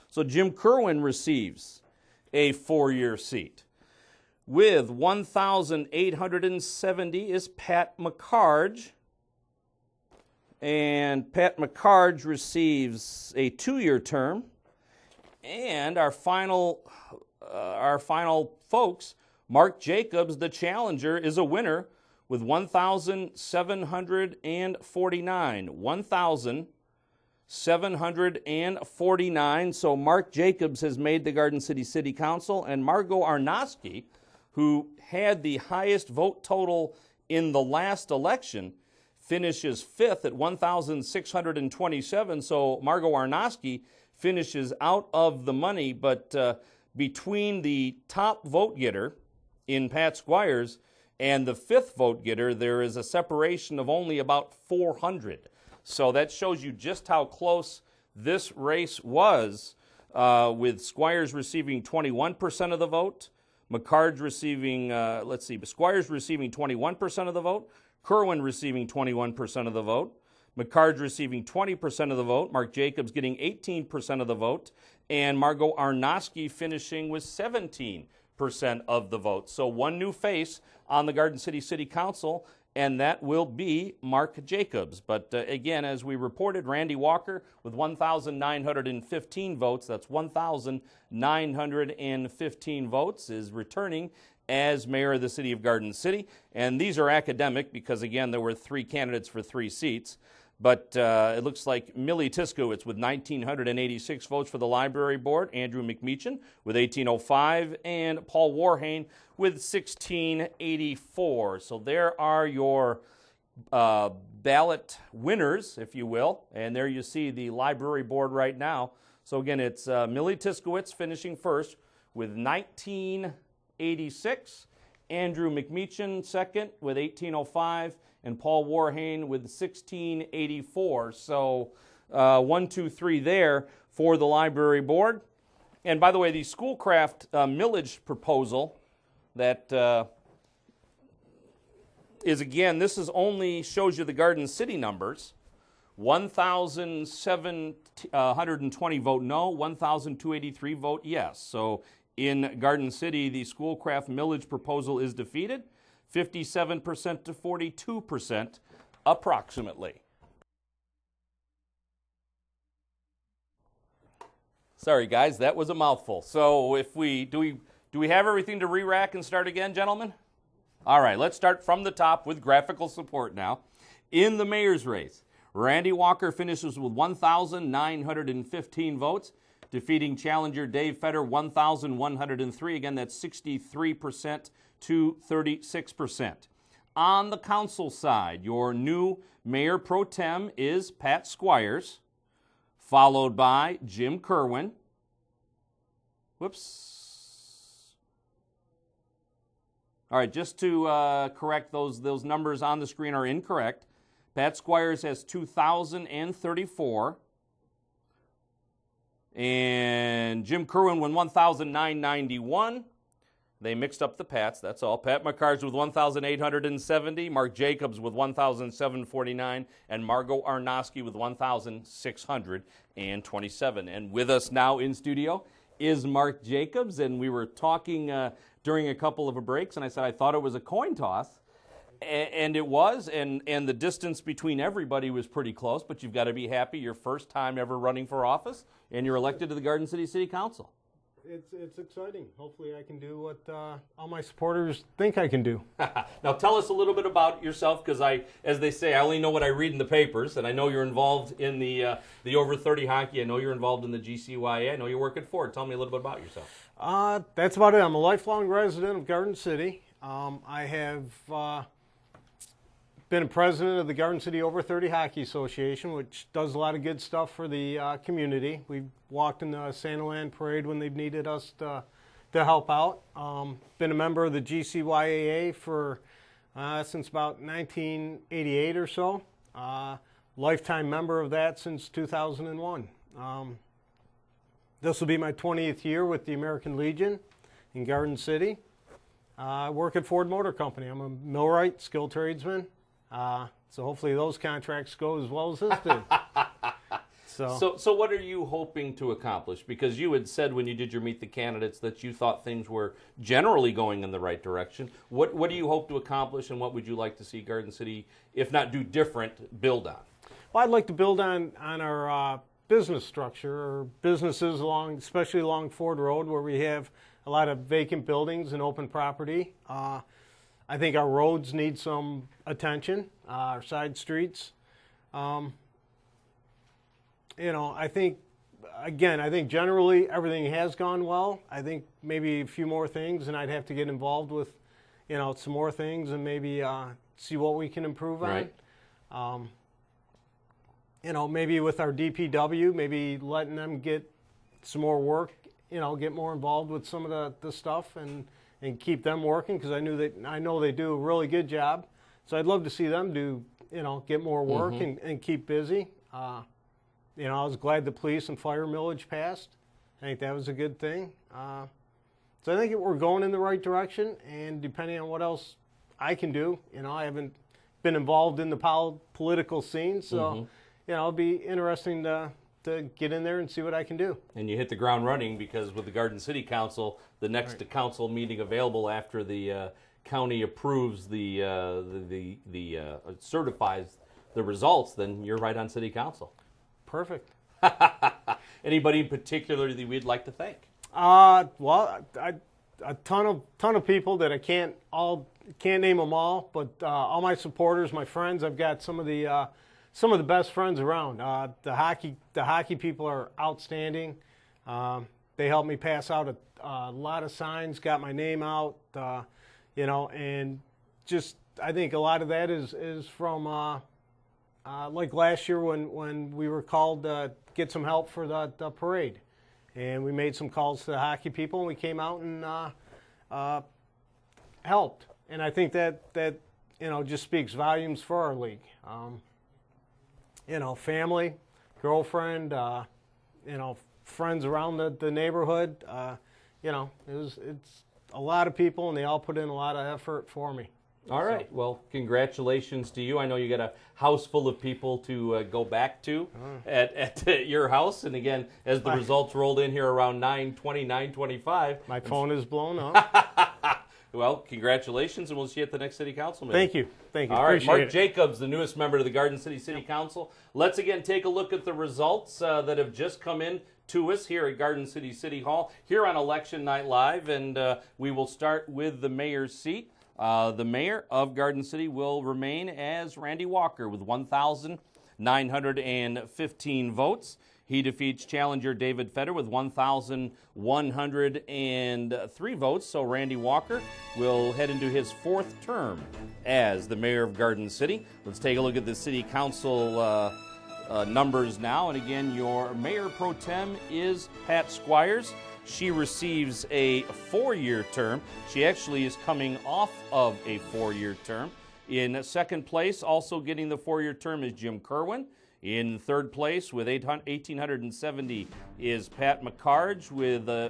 So Jim Kerwin receives a 4-year seat. With 1,870 is Pat McCarge. And Pat McCarge receives a 2-year term. And our final folks, Mark Jacobs, the challenger, is a winner with 1,749. 1,749. So Mark Jacobs has made the Garden City City Council, and Margot Arnosky, who had the highest vote total in the last election, finishes 5th at 1,627. So Margot Arnosky finishes out of the money, but between the top vote getter in Pat Squires and the 5th vote getter, there is a separation of only about 400. So that shows you just how close this race was, with Squires receiving 21% of the vote, McCarge receiving, Squires receiving 21% of the vote, Kerwin receiving 21% of the vote, McCarge receiving 20% of the vote, Mark Jacobs getting 18% of the vote, and Margot Arnosky finishing with 17% of the vote. So one new face on the Garden City City Council, and that will be Mark Jacobs. But again, as we reported, Randy Walker with 1,915 votes, that's 1,915 votes, is returning as mayor of the city of Garden City. And these are academic because, again, there were 3 candidates for 3 seats. But it looks like Millie Tiskowitz with 1,986 votes for the library board, Andrew McMeechan with 1,805, and Paul Warhane with 1,684. So there are your ballot winners, if you will. And there you see the library board right now. So again, it's Millie Tiskowitz finishing first with 1,986, Andrew McMeechan second with 1,805, and Paul Warhane with 1,684. So 1, 2, 3 there for the library board. And by the way, the Schoolcraft millage proposal that is, again, this is only shows you the Garden City numbers. 1,720 vote no, 1,283 vote yes. So in Garden City, the Schoolcraft millage proposal is defeated, 57% to 42%, approximately. Sorry, guys, that was a mouthful. So if do we have everything to re-rack and start again, gentlemen? All right, let's start from the top with graphical support now. In the mayor's race, Randy Walker finishes with 1,915 votes, defeating challenger Dave Fetter 1,103. Again, that's 63% to 36%. On the council side, your new mayor pro tem is Pat Squires, followed by Jim Kerwin. Whoops. All right, just to correct those numbers on the screen are incorrect. Pat Squires has 2,034. And Jim Kerwin won 1,991. They mixed up the Pats, that's all. Pat McCards with 1,870, Mark Jacobs with 1,749, and Margot Arnowski with 1,627. And with us now in studio is Mark Jacobs, and we were talking during a couple of breaks, and I said I thought it was a coin toss, and it was, and the distance between everybody was pretty close, but you've got to be happy your first time ever running for office, and you're elected to the Garden City City Council. It's exciting. Hopefully I can do what all my supporters think I can do. Now tell us a little bit about yourself, because as they say, I only know what I read in the papers, and I know you're involved in the over 30 hockey. I know you're involved in the GCYA. I know you work at Ford. Tell me a little bit about yourself. That's about it. I'm a lifelong resident of Garden City. I have been a president of the Garden City Over 30 Hockey Association, which does a lot of good stuff for the community. We've walked in the Santaland Parade when they've needed us to help out. Been a member of the GCYAA for since about 1988 or so. Lifetime member of that since 2001. This will be my 20th year with the American Legion in Garden City. I work at Ford Motor Company. I'm a millwright, skilled tradesman. So hopefully those contracts go as well as this did. So what are you hoping to accomplish? Because you had said when you did your Meet the Candidates that you thought things were generally going in the right direction. What do you hope to accomplish, and what would you like to see Garden City, if not do different, build on? Well, I'd like to build on our business structure, or businesses especially along Ford Road, where we have a lot of vacant buildings and open property. I think our roads need some attention, our side streets. I think generally everything has gone well. I think maybe a few more things, and I'd have to get involved with, some more things, and maybe see what we can improve on. Right. Maybe with our DPW, maybe letting them get some more work, get more involved with some of the stuff and keep them working, because I know they do a really good job. So I'd love to see them get more work and keep busy. I was glad the police and fire millage passed. I think that was a good thing. So I think we're going in the right direction, and depending on what else I can do, I haven't been involved in the political scene, so it'll be interesting to get in there and see what I can do. And you hit the ground running, because with the Garden City Council, the next council meeting available after the county approves certifies the results, then you're right on City Council. Perfect. Anybody in particular that we'd like to thank? A ton of people that I can't name them all, but all my supporters, my friends. I've got some of the best friends around. The hockey people are outstanding. They helped me pass out a lot of signs, got my name out, and just I think a lot of that is from like last year when we were called to get some help for the parade, and we made some calls to the hockey people, and we came out and helped. And I think that just speaks volumes for our league. Family, girlfriend, friends around the neighborhood. It's a lot of people, and they all put in a lot of effort for me. All right. Well, congratulations to you. I know you got a house full of people to go back to at your house. And again, as the results rolled in here around 9:20, 9:25. My phone is blown up. Well, congratulations, and we'll see you at the next City Council meeting. Thank you. All right, Appreciate Mark Jacobs, the newest member of the Garden City City Council. Let's again take a look at the results that have just come in to us here at Garden City City Hall, here on Election Night Live, and we will start with the mayor's seat. The mayor of Garden City will remain as Randy Walker with 1,915 votes. He defeats challenger David Fetter with 1,103 votes. So Randy Walker will head into his fourth term as the mayor of Garden City. Let's take a look at the city council numbers now. And again, your mayor pro tem is Pat Squires. She receives a 4-year term. She actually is coming off of a 4-year term. In second place, also getting the 4-year term, is Jim Kerwin. In third place with 1,870 is Pat McCarge.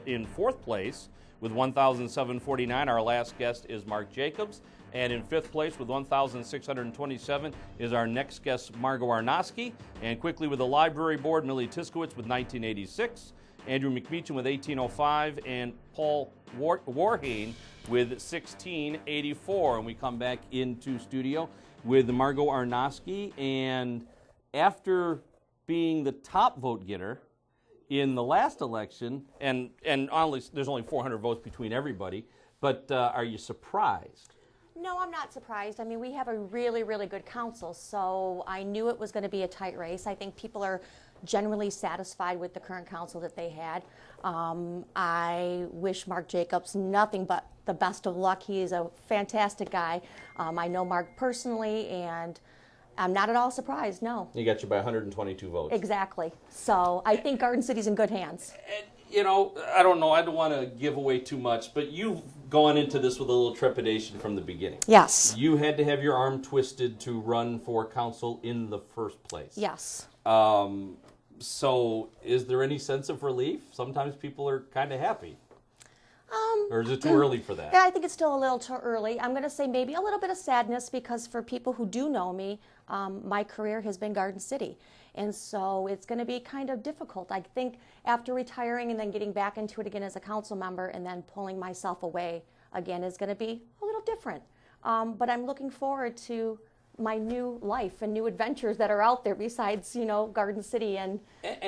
In fourth place with 1,749, our last guest is Mark Jacobs. And in fifth place with 1,627 is our next guest, Margot Arnosky. And quickly with the library board, Millie Tiskowitz with 1986, Andrew McMeechan with 1805, and Paul Warhane with 1684. And we come back into studio with Margot Arnosky. And after being the top vote getter in the last election, and honestly, there's only 400 votes between everybody, but are you surprised? No, I'm not surprised. I mean, we have a really, really good council, so I knew it was going to be a tight race. I think people are generally satisfied with the current council that they had. I wish Mark Jacobs nothing but the best of luck. He is a fantastic guy. I know Mark personally, and I'm not at all surprised, no. He got you by 122 votes. Exactly. So I think Garden City's in good hands. You know, I don't know, I don't want to give away too much, but you've gone into this with a little trepidation from the beginning. Yes. You had to have your arm twisted to run for council in the first place. Yes. So is there any sense of relief? Sometimes people are kind of happy. Or is it too early for that? Yeah, I think it's still a little too early. I'm going to say maybe a little bit of sadness, because for people who do know me, my career has been Garden City. And so it's going to be kind of difficult. I think after retiring and then getting back into it again as a council member and then pulling myself away again is going to be a little different. But I'm looking forward to my new life and new adventures that are out there besides, you know, Garden City. And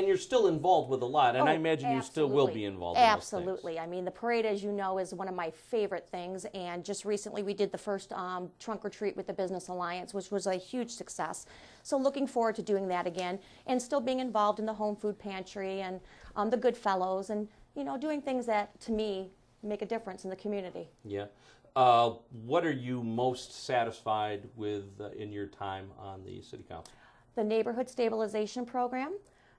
you're still involved with a lot, and I imagine you still will be involved in those things. Absolutely. I mean, the parade, as you know, is one of my favorite things, and just recently we did the first trunk or treat with the Business Alliance, which was a huge success. So looking forward to doing that again, and still being involved in the home food pantry and the Good Fellows, and, you know, doing things that, to me, make a difference in the community. Yeah. What are you most satisfied with in your time on the City Council? The Neighborhood Stabilization Program,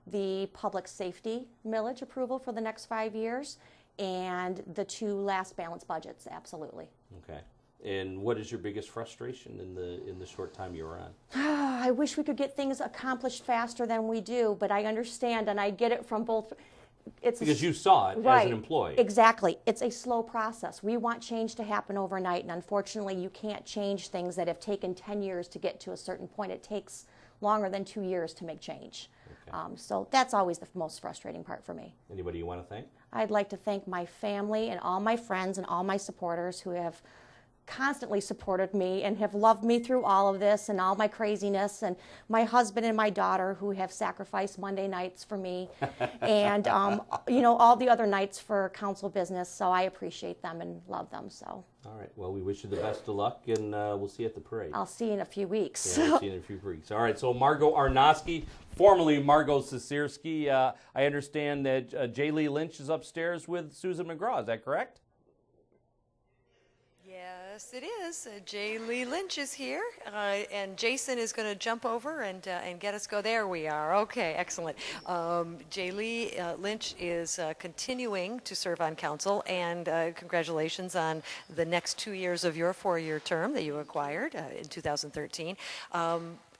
the Public Safety Millage approval for the next 5 years, and the 2 last balanced budgets, absolutely. Okay. And what is your biggest frustration in the short time you were on? I wish we could get things accomplished faster than we do, but I understand, and I get it from both. Because you saw it right, as an employee. Exactly. It's a slow process. We want change to happen overnight, and unfortunately you can't change things that have taken 10 years to get to a certain point. It takes longer than 2 years to make change. Okay. So that's always the most frustrating part for me. Anybody you want to thank? I'd like to thank my family and all my friends and all my supporters who have constantly supported me and have loved me through all of this and all my craziness, and my husband and my daughter who have sacrificed Monday nights for me and you know, all the other nights for council business. So I appreciate them and love them. So all right, well, we wish you the best of luck, and we'll see you at the parade. I'll see you in a few weeks. Yeah, we'll see you in a few weeks. All right, so Margot Arnosky, formerly Margot Sisirski. I understand that J. Lee Lynch is upstairs with Susan McGraw. Is that correct? Yes, it is. J. Lee Lynch is here, and Jason is going to jump over and get us go. There we are. Okay, excellent. J. Lee Lynch is continuing to serve on council, and congratulations on the next 2 years of your 4-year term that you acquired in 2013.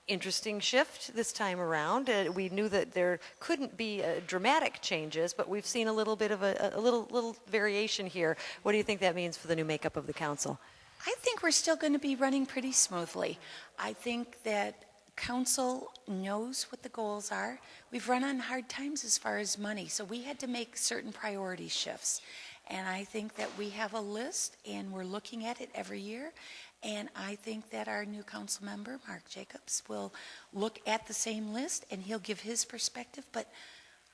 Interesting shift this time around. We knew that there couldn't be dramatic changes, but we've seen a little bit of a little variation here. What do you think that means for the new makeup of the council? I think we're still going to be running pretty smoothly. I think that council knows what the goals are. We've run on hard times as far as money, so we had to make certain priority shifts. And I think that we have a list, and we're looking at it every year. And I think that our new council member, Mark Jacobs, will look at the same list and he'll give his perspective. But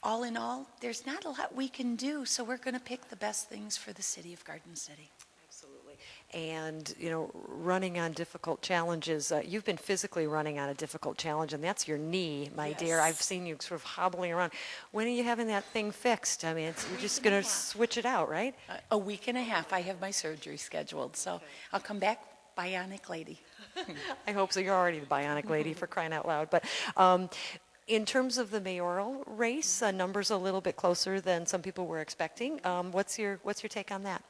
all in all, there's not a lot we can do, so we're going to pick the best things for the city of Garden City. Absolutely. And, you know, running on difficult challenges, you've been physically running on a difficult challenge, and that's your knee, my dear. I've seen you sort of hobbling around. When are you having that thing fixed? I mean, you're just going to switch it out, right? A week and a half. I have my surgery scheduled, so I'll come back bionic lady. I hope so. You're already the bionic lady, for crying out loud. But In terms of the mayoral race, numbers a little bit closer than some people were expecting. What's your take on that?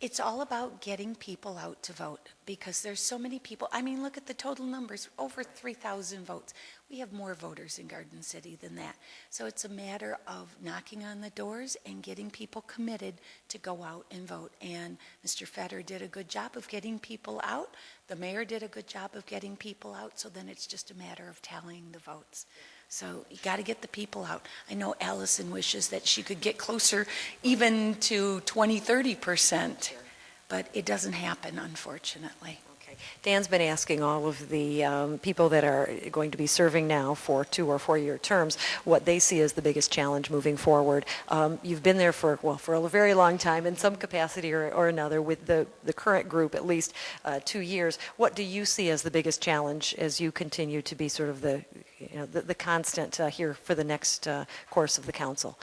It's all about getting people out to vote because there's so many people. I mean, look at the total numbers, over 3,000 votes. We have more voters in Garden City than that. So it's a matter of knocking on the doors and getting people committed to go out and vote. And Mr. Fetter did a good job of getting people out. The mayor did a good job of getting people out. So then it's just a matter of tallying the votes. So you got to get the people out. I know Allison wishes that she could get closer even to 20-30%, but it doesn't happen, unfortunately. Okay. Dan's been asking all of the people that are going to be serving now for 2 or 4 year terms what they see as the biggest challenge moving forward. You've been there for a very long time in some capacity or another with the current group, at least 2 years. What do you see as the biggest challenge as you continue to be sort of the constant here for the next course of the council?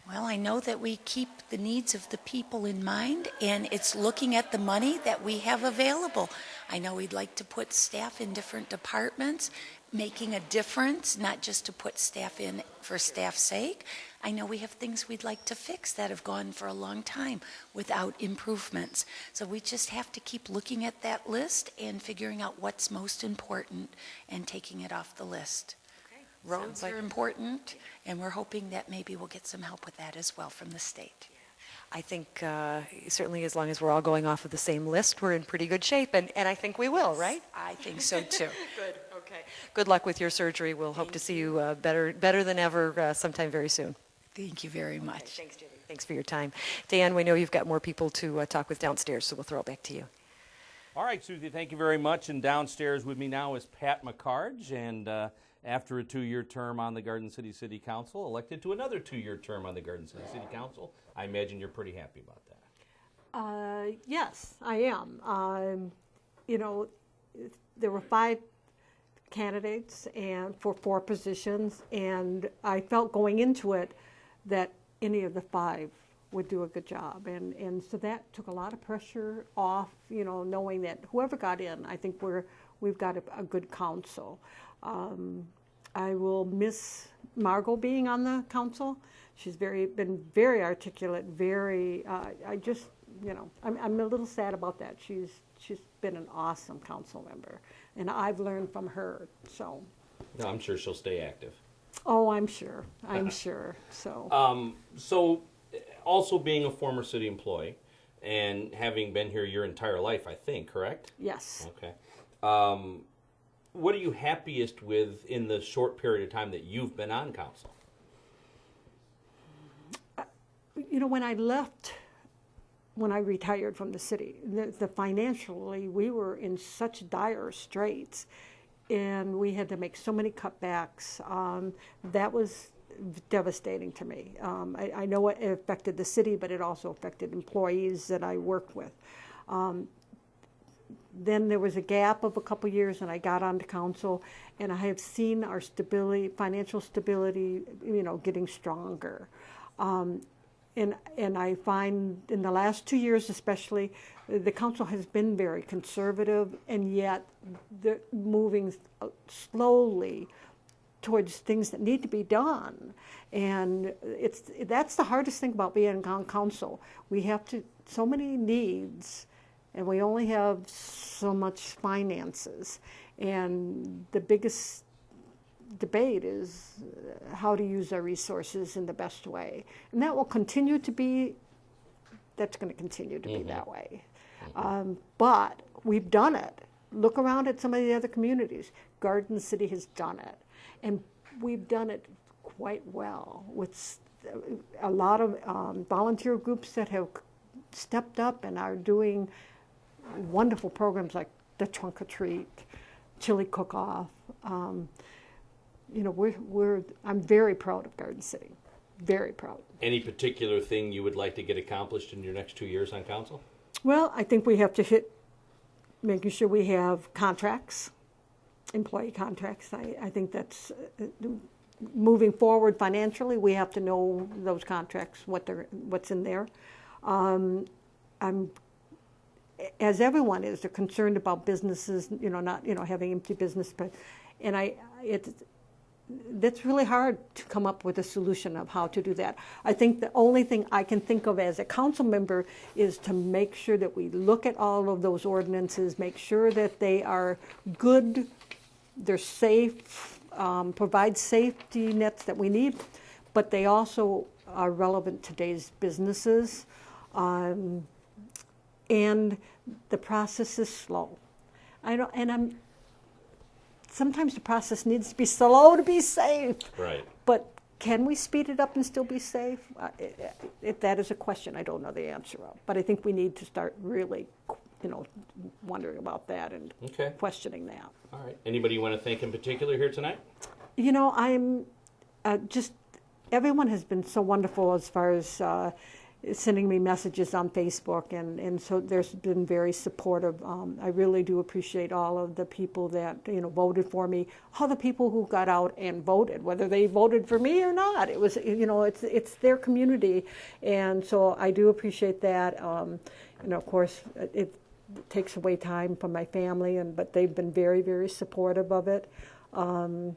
Well, I know that we keep the needs of the people in mind, and it's looking at the money that we have available. I know we'd like to put staff in different departments, making a difference, not just to put staff in for staff's sake. I know we have things we'd like to fix that have gone for a long time without improvements. So we just have to keep looking at that list and figuring out what's most important and taking it off the list. Roads are important, and we're hoping that maybe we'll get some help with that as well from the state. I think certainly as long as we're all going off of the same list, we're in pretty good shape, and I think we will, right? I think so too. Good, okay. Good luck with your surgery. We'll hope to see you better than ever sometime very soon. Thank you very much. Okay, thanks, Judy. Thanks for your time. Dan, we know you've got more people to talk with downstairs, so we'll throw it back to you. All right, Susie, thank you very much. And downstairs with me now is Pat McCarge, and after a 2-year term on the Garden City City Council, elected to another 2-year term on the Garden City City Council. I imagine you're pretty happy about that. Yes, I am. There were 5 candidates and for 4 positions, and I felt going into it that any of the 5 would do a good job, and so that took a lot of pressure off. Knowing that whoever got in, I think we've got a good council. I will miss Margot being on the council. She's been very articulate, I'm a little sad about that. She's been an awesome council member, and I've learned from her, so. No, I'm sure she'll stay active. Oh, I'm sure, sure, so. So, also being a former city employee and having been here your entire life, I think, correct? Yes. Okay. What are you happiest with in the short period of time that you've been on council? When I retired from the city, financially, we were in such dire straits, and we had to make so many cutbacks. That was devastating to me. I know it affected the city, but it also affected employees that I worked with. Then there was a gap of a couple years, and I got onto council, and I have seen our financial stability, getting stronger. And I find in the last 2 years especially, the council has been very conservative, and yet they're moving slowly towards things that need to be done. And that's the hardest thing about being on council. We have so many needs, and we only have so much finances. And the biggest debate is how to use our resources in the best way. And that will continue to be, that's going to continue to be that way. But we've done it. Look around at some of the other communities. Garden City has done it. And we've done it quite well with a lot of volunteer groups that have stepped up and are doing wonderful programs like the Trunk or Treat, Chili Cook-Off. I'm very proud of Garden City, very proud. Any particular thing you would like to get accomplished in your next 2 years on council? Well, I think we have to hit making sure we have contracts, employee contracts. I think that's moving forward financially. We have to know those contracts, what's in there. As everyone is, they're concerned about businesses, not having empty business, that's really hard to come up with a solution of how to do that. I think the only thing I can think of as a council member is to make sure that we look at all of those ordinances, make sure that they are good, they're safe, provide safety nets that we need, but they also are relevant to today's businesses. And the process is slow. Sometimes the process needs to be slow to be safe. Right. But can we speed it up and still be safe? If that is a question I don't know the answer of. But I think we need to start really, wondering about that and questioning that. All right. Anybody you want to thank in particular here tonight? I'm just, everyone has been so wonderful as far as sending me messages on Facebook, and so there's been very supportive. I really do appreciate all of the people that voted for me, all the people who got out and voted, whether they voted for me or not. It was it's their community, and so I do appreciate that. Of course, it takes away time from my family, but they've been very, very supportive of it. But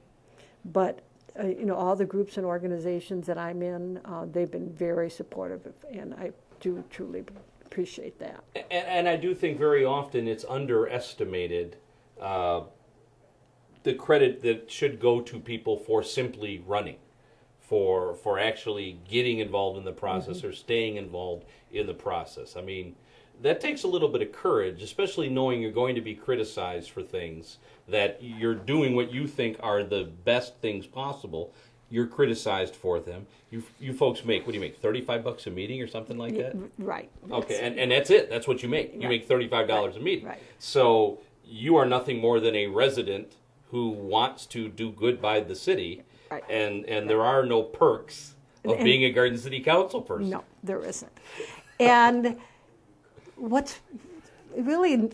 all the groups and organizations that I'm in, they've been very supportive, and I do truly appreciate that. And I do think very often it's underestimated the credit that should go to people for simply running, for actually getting involved in the process or staying involved in the process. I mean, that takes a little bit of courage, especially knowing you're going to be criticized for things, that you're doing what you think are the best things possible. You're criticized for them. You folks make, what do you make, $35 a meeting or something like that? Right. Okay, and that's it. That's what you make. You make $35 a meeting. Right. So you are nothing more than a resident who wants to do good by the city, and there are no perks of being a Garden City Council person. No, there isn't. And what's really,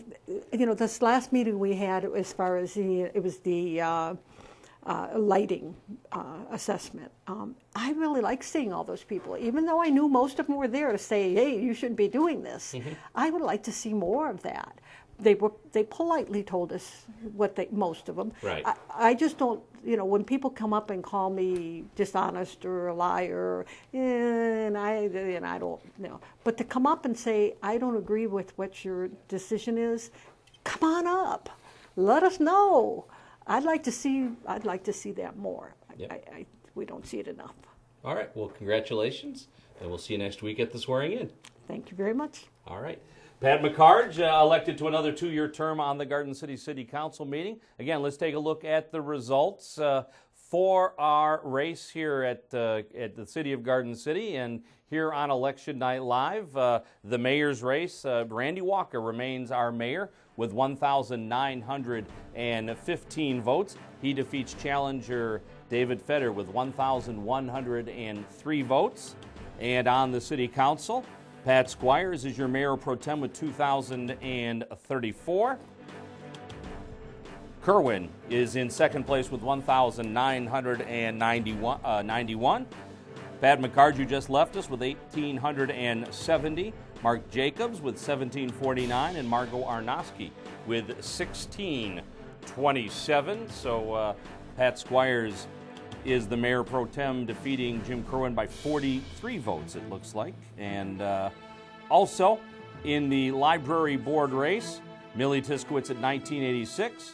this last meeting we had, as far as it was the lighting assessment. I really like seeing all those people, even though I knew most of them were there to say, "Hey, you shouldn't be doing this." I would like to see more of that. They politely told us most of them. Right. I just don't, when people come up and call me dishonest or a liar, and I don't, but to come up and say, "I don't agree with what your decision is," come on up, let us know. I'd like to see that more. Yep. We don't see it enough. All right. Well, congratulations, and we'll see you next week at the swearing in. Thank you very much. All right. Pat McCarge, elected to another 2-year term on the Garden City City Council meeting. Again, let's take a look at the results for our race here at the City of Garden City. And here on Election Night Live, the mayor's race, Randy Walker remains our mayor with 1,915 votes. He defeats challenger David Fetter with 1,103 votes. And on the City Council, Pat Squires is your mayor pro tem with 2,034. Kerwin is in second place with 1,991. Pat McCarge, who just left us, with 1,870. Mark Jacobs with 1,749, and Margot Arnowski with 1,627. So Pat Squires is the mayor pro tem, defeating Jim Kerwin by 43 votes, it looks like. And also in the library board race, Millie Tiskowitz at 1986,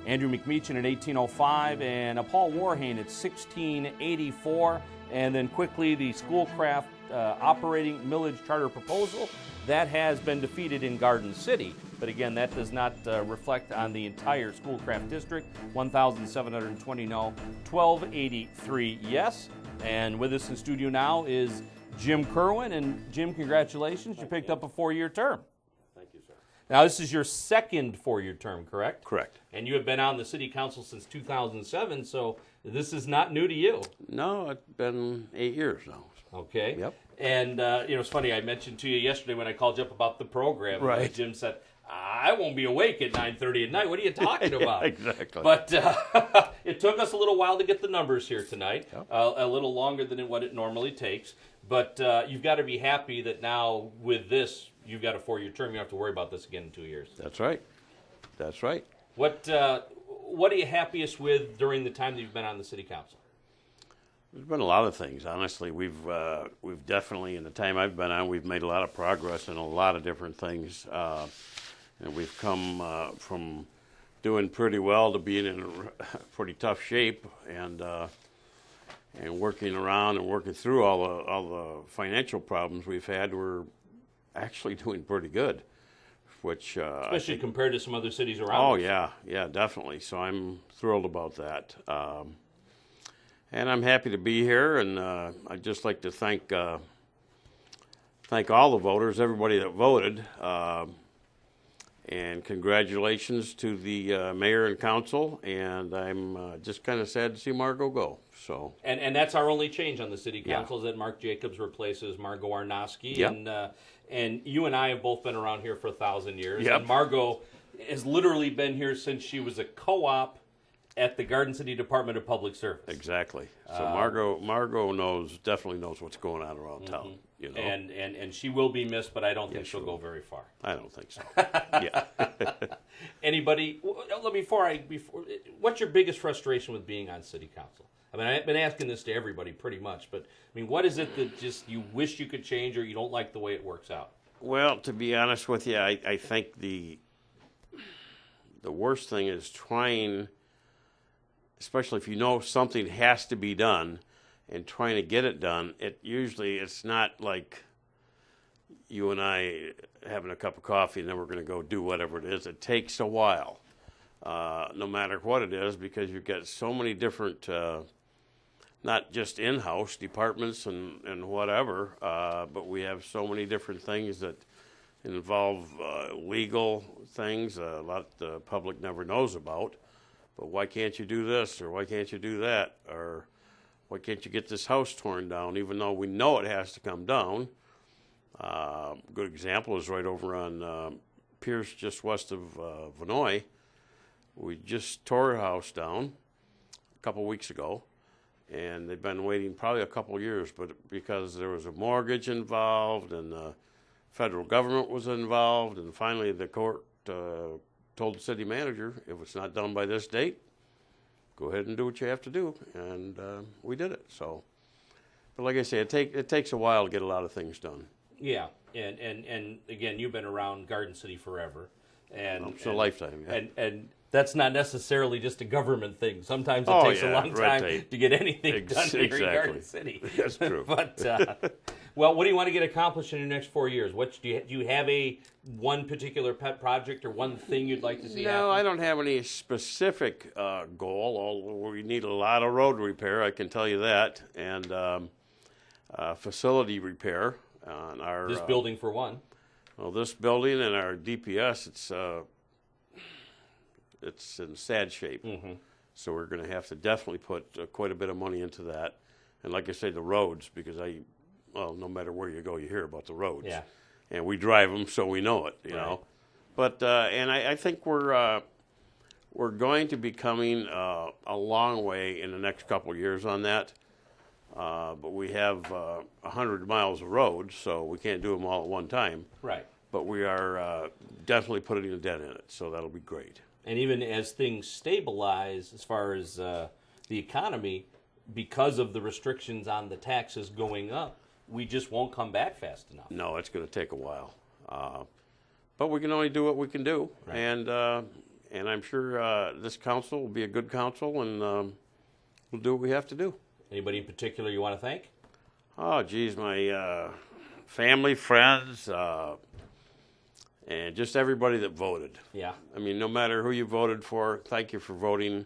Andrew McMeechan at 1805, and Paul Warhane at 1684. And then quickly, the Schoolcraft operating millage charter proposal, that has been defeated in Garden City. But again, that does not reflect on the entire Schoolcraft district. 1,720 no, 1,283 yes. And with us in studio now is Jim Kerwin. And Jim, congratulations. You picked up a 4-year term. Thank you, sir. Now, this is your second 4-year term, correct? Correct. And you have been on the City Council since 2007, so this is not new to you. No, it's been 8 years now. Okay. Yep. And, it's funny, I mentioned to you yesterday when I called you up about the program. Right. Jim said, I won't be awake at 9:30 at night. What are you talking about? Exactly. But it took us a little while to get the numbers here tonight, Yep. A little longer than what it normally takes. But you've got to be happy that now with this, you've got a 4-year term. You don't have to worry about this again in 2 years. That's right. That's right. What what are you happiest with during the time that you've been on the city council? There's been a lot of things. Honestly, we've definitely, in the time I've been on, we've made a lot of progress in a lot of different things, and we've come from doing pretty well to being in a pretty tough shape, and working around and working through all the financial problems we've had. We're actually doing pretty good, which especially compared to some other cities around. Oh us. yeah, definitely. So I'm thrilled about that. And I'm happy to be here, and I'd just like to thank all the voters, everybody that voted, and congratulations to the mayor and council. And I'm just kind of sad to see Margot go. So and that's our only change on the city council, is that Mark Jacobs replaces Margot Arnosky. Yep. And you and I have both been around here for 1,000 years. Yep. And Margot has literally been here since she was a co-op at the Garden City Department of Public Service. Exactly. So Margot definitely knows what's going on around town. You know, and she will be missed, but I don't think she'll go very far. I don't think so. Yeah. Anybody? What's your biggest frustration with being on city council? I mean, I've been asking this to everybody pretty much, but I mean, what is it that just you wish you could change, or you don't like the way it works out? Well, to be honest with you, I think the worst thing is trying, especially if you know something has to be done, and trying to get it done. It's not like you and I having a cup of coffee and then we're going to go do whatever it is. It takes a while, no matter what it is, because you've got so many different, not just in-house departments and whatever, but we have so many different things that involve legal things, a lot the public never knows about. But why can't you do this, or why can't you do that, or why can't you get this house torn down, even though we know it has to come down? Good example is right over on Pierce, just west of Vinoy. We just tore a house down a couple weeks ago, and they've been waiting probably a couple years, but because there was a mortgage involved and the federal government was involved, and finally the court told the city manager, if it's not done by this date, go ahead and do what you have to do, and we did it. So, but like I say, it takes a while to get a lot of things done. Yeah, and again, you've been around Garden City forever, and it's a lifetime. Yeah. And that's not necessarily just a government thing. Sometimes it takes a long time to get anything done here in Garden City. That's true. But well, what do you want to get accomplished in your next 4 years? Do you have one particular pet project or one thing you'd like to see happen? No, I don't have any specific goal. Although we need a lot of road repair, I can tell you that, and facility repair on our. This building for one. Well, this building and our DPS, it's in sad shape. Mm-hmm. So we're going to have to definitely put quite a bit of money into that. And like I say, the roads, because no matter where you go, you hear about the roads. Yeah. And we drive them, so we know it, you know. But and I think we're going to be coming a long way in the next couple of years on that. But we have 100 miles of roads, so we can't do them all at one time. Right. But we are definitely putting a dent in it, so that'll be great. And even as things stabilize, as far as the economy, because of the restrictions on the taxes going up, we just won't come back fast enough. No, it's going to take a while. But we can only do what we can do. Right. And I'm sure this council will be a good council, and we'll do what we have to do. Anybody in particular you want to thank? Oh, geez, my family, friends, and just everybody that voted. Yeah. I mean, no matter who you voted for, thank you for voting.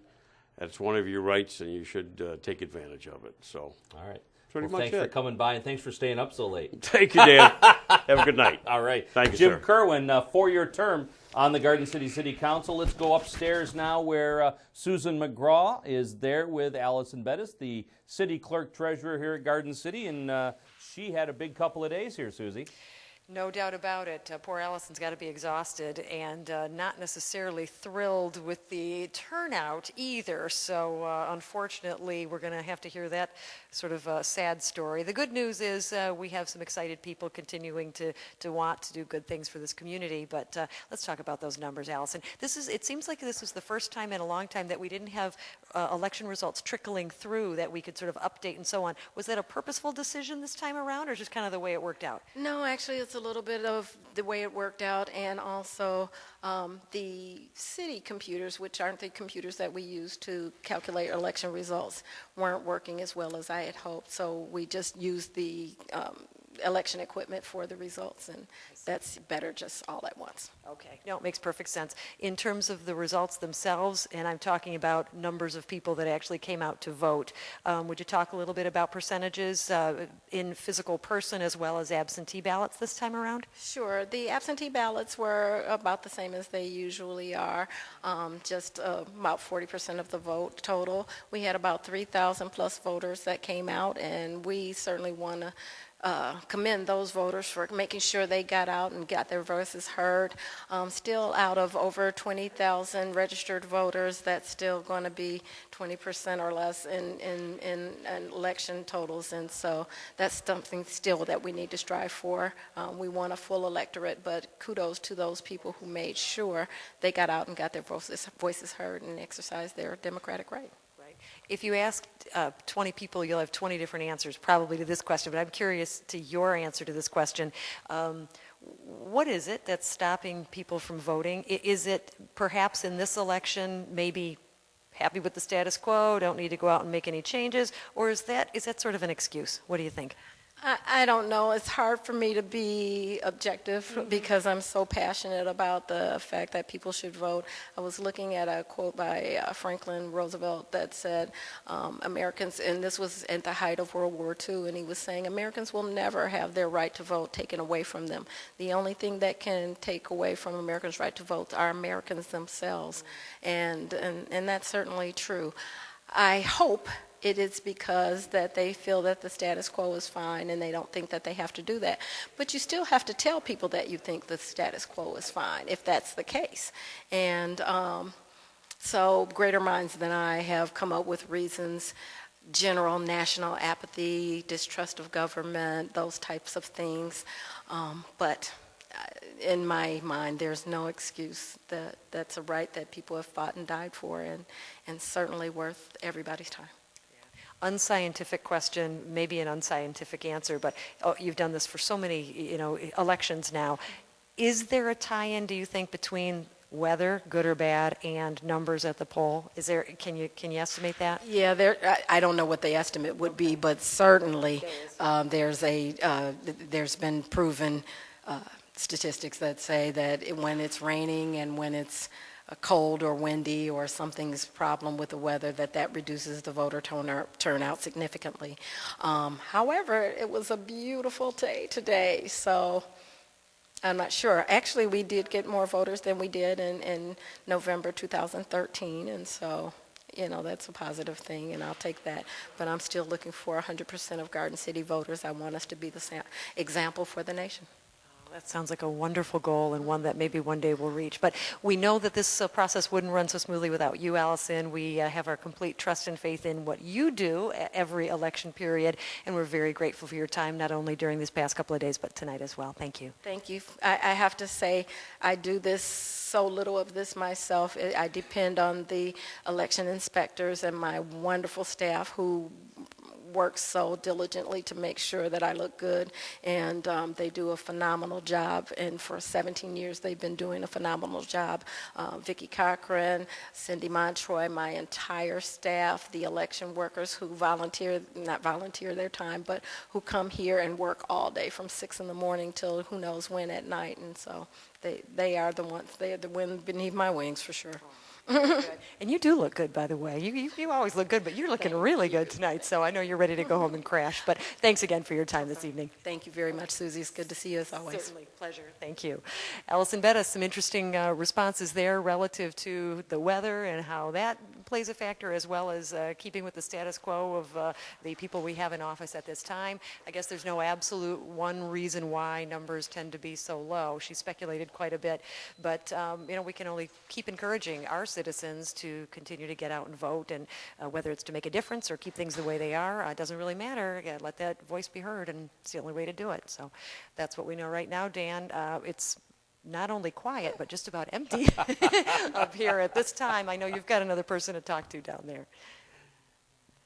That's one of your rights, and you should take advantage of it. So, all right. Pretty much thanks for coming by, and thanks for staying up so late. Thank you, Dan. Have a good night. All right. Thank you, Jim sir. Kerwin, 4-year term on the Garden City Council. Let's go upstairs now where Susan McGraw is there with Allison Bettis, the city clerk treasurer here at Garden City, and she had a big couple of days here, Susie. No doubt about it. Poor Allison's got to be exhausted and not necessarily thrilled with the turnout either. So unfortunately, we're going to have to hear that sort of sad story. The good news is we have some excited people continuing to want to do good things for this community. But let's talk about those numbers, Allison. It seems like this is the first time in a long time that we didn't have election results trickling through that we could sort of update and so on. Was that a purposeful decision this time around, or just kind of the way it worked out? No, actually, it's a little bit of the way it worked out, and also the city computers, which aren't the computers that we use to calculate election results, weren't working as well as I had hoped. So we just used the election equipment for the results, and that's better just all at once. Okay, no, it makes perfect sense. In terms of the results themselves, and I'm talking about numbers of people that actually came out to vote, would you talk a little bit about percentages in physical person as well as absentee ballots this time around? Sure. The absentee ballots were about the same as they usually are, just about 40% of the vote total. We had about 3,000 plus voters that came out, and we certainly want to commend those voters for making sure they got out and got their voices heard. Still, out of over 20,000 registered voters, that's still going to be 20% or less in election totals, and so that's something still that we need to strive for. We want a full electorate, but kudos to those people who made sure they got out and got their voices heard and exercised their democratic right. If you ask 20 people, you'll have 20 different answers probably to this question, but I'm curious to your answer to this question. What is it that's stopping people from voting? Is it perhaps in this election maybe happy with the status quo, don't need to go out and make any changes, or is that sort of an excuse? What do you think? I don't know. It's hard for me to be objective because I'm so passionate about the fact that people should vote. I was looking at a quote by Franklin Roosevelt that said, Americans, and this was at the height of World War II, and he was saying Americans will never have their right to vote taken away from them. The only thing that can take away from Americans' right to vote are Americans themselves, and that's certainly true. I hope it is because that they feel that the status quo is fine and they don't think that they have to do that. But you still have to tell people that you think the status quo is fine, if that's the case. And so greater minds than I have come up with reasons: general national apathy, distrust of government, those types of things. But in my mind, there's no excuse. That's a right that people have fought and died for, and certainly worth everybody's time. Unscientific question, maybe an unscientific answer, but you've done this for so many, elections now. Is there a tie-in, do you think, between weather, good or bad, and numbers at the poll? Is there? Can you estimate that? Yeah, I don't know what the estimate would be, but certainly there's been proven statistics that say that when it's raining and when it's cold or windy or something's problem with the weather, that reduces the voter turnout significantly. However, it was a beautiful day today, so I'm not sure. Actually, we did get more voters than we did in November 2013, and so that's a positive thing, and I'll take that. But I'm still looking for 100% of Garden City voters. I want us to be the example for the nation. That sounds like a wonderful goal and one that maybe one day we'll reach. But we know that this process wouldn't run so smoothly without you, Allison. We have our complete trust and faith in what you do every election period, and we're very grateful for your time, not only during these past couple of days, but tonight as well. Thank you. Thank you. I have to say, I do this so little of this myself. I depend on the election inspectors and my wonderful staff who works so diligently to make sure that I look good, and they do a phenomenal job, and for 17 years they've been doing a phenomenal job. Vicki Cochran, Cindy Montroy, my entire staff, the election workers who not volunteer their time, but who come here and work all day from 6 in the morning till who knows when at night, and so they are the ones, they are the wind beneath my wings for sure. And you do look good, by the way. You always look good, but you're looking really good tonight, so I know you're ready to go home and crash. But thanks again for your time this evening. Thank you very much, Susie. It's good to see you as always. Certainly. Pleasure. Thank you. Allison Bettis, some interesting responses there relative to the weather and how that plays a factor, as well as keeping with the status quo of the people we have in office at this time. I guess there's no absolute one reason why numbers tend to be so low. She speculated quite a bit, but we can only keep encouraging our citizens to continue to get out and vote, and whether it's to make a difference or keep things the way they are, it doesn't really matter. Let that voice be heard, and it's the only way to do it. So that's what we know right now, Dan. It's not only quiet, but just about empty up here at this time. I know you've got another person to talk to down there.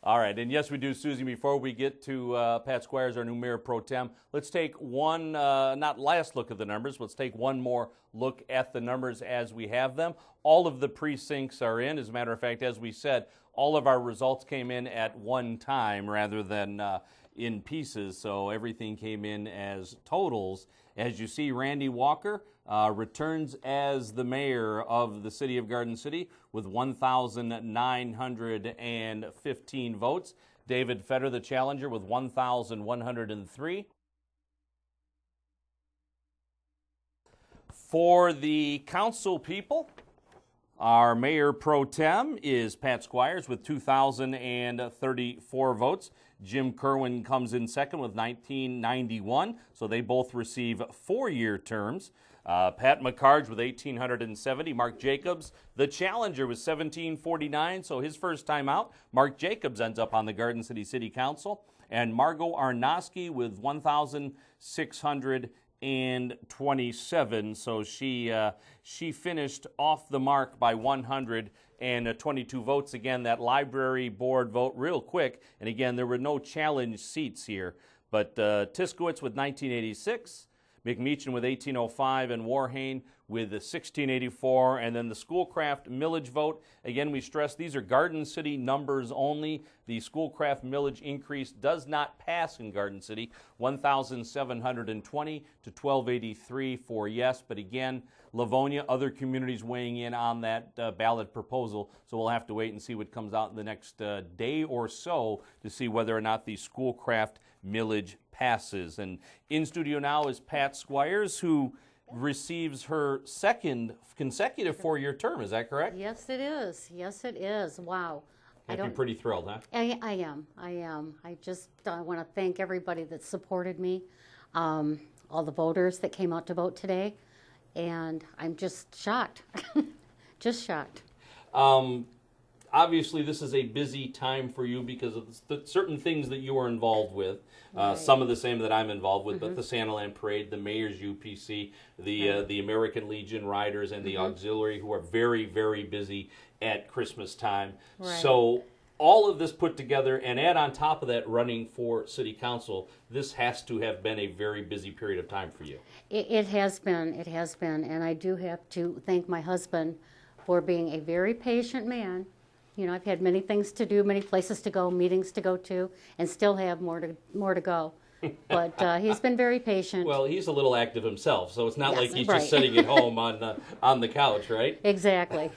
All right, and yes, we do, Susie. Before we get to Pat Squires, our new mayor pro tem, let's take one, not last look at the numbers, let's take one more look at the numbers as we have them. All of the precincts are in. As a matter of fact, as we said, all of our results came in at one time rather than in pieces, so everything came in as totals. As you see, Randy Walker returns as the mayor of the city of Garden City with 1,915 votes. David Fetter, the challenger, with 1,103. For the council people, our mayor pro tem is Pat Squires with 2,034 votes. Jim Kerwin comes in second with 1,991, so they both receive 4-year terms. Pat McCarge with 1,870. Mark Jacobs, the challenger, with 1,749, so his first time out. Mark Jacobs ends up on the Garden City City Council. And Margot Arnosky with 1,627, so she finished off the mark by 122 votes. Again, that library board vote real quick, and again, there were no challenge seats here, but Tiskowitz with 1986, McMeechin with 1805, and Warhane with 1684, and then the Schoolcraft millage vote. Again, we stress these are Garden City numbers only. The Schoolcraft millage increase does not pass in Garden City, 1,720 to 1,283 for yes, but again, Livonia, other communities weighing in on that ballot proposal, so we'll have to wait and see what comes out in the next day or so to see whether or not the Schoolcraft millage passes. And in studio now is Pat Squires, who receives her second consecutive 4-year term. Is that correct? Yes, it is. Yes, it is. Wow. You're pretty thrilled, huh? I am. I just want to thank everybody that supported me, all the voters that came out to vote today, and I'm just shocked. Just shocked. Obviously, this is a busy time for you because of certain things that you are involved with. Right. Some of the same that I'm involved with, but the Santaland Parade, the Mayor's UPC, the American Legion Riders, and the Auxiliary, who are very, very busy at Christmas time. Right. So all of this put together, and add on top of that running for City Council, this has to have been a very busy period of time for you. It has been. It has been. And I do have to thank my husband for being a very patient man. You know, I've had many things to do, many places to go, meetings to go to, and still have more to go. But he's been very patient. Well, he's a little active himself, so it's not Yes, like he's right. just sitting at home on the couch, right? Exactly.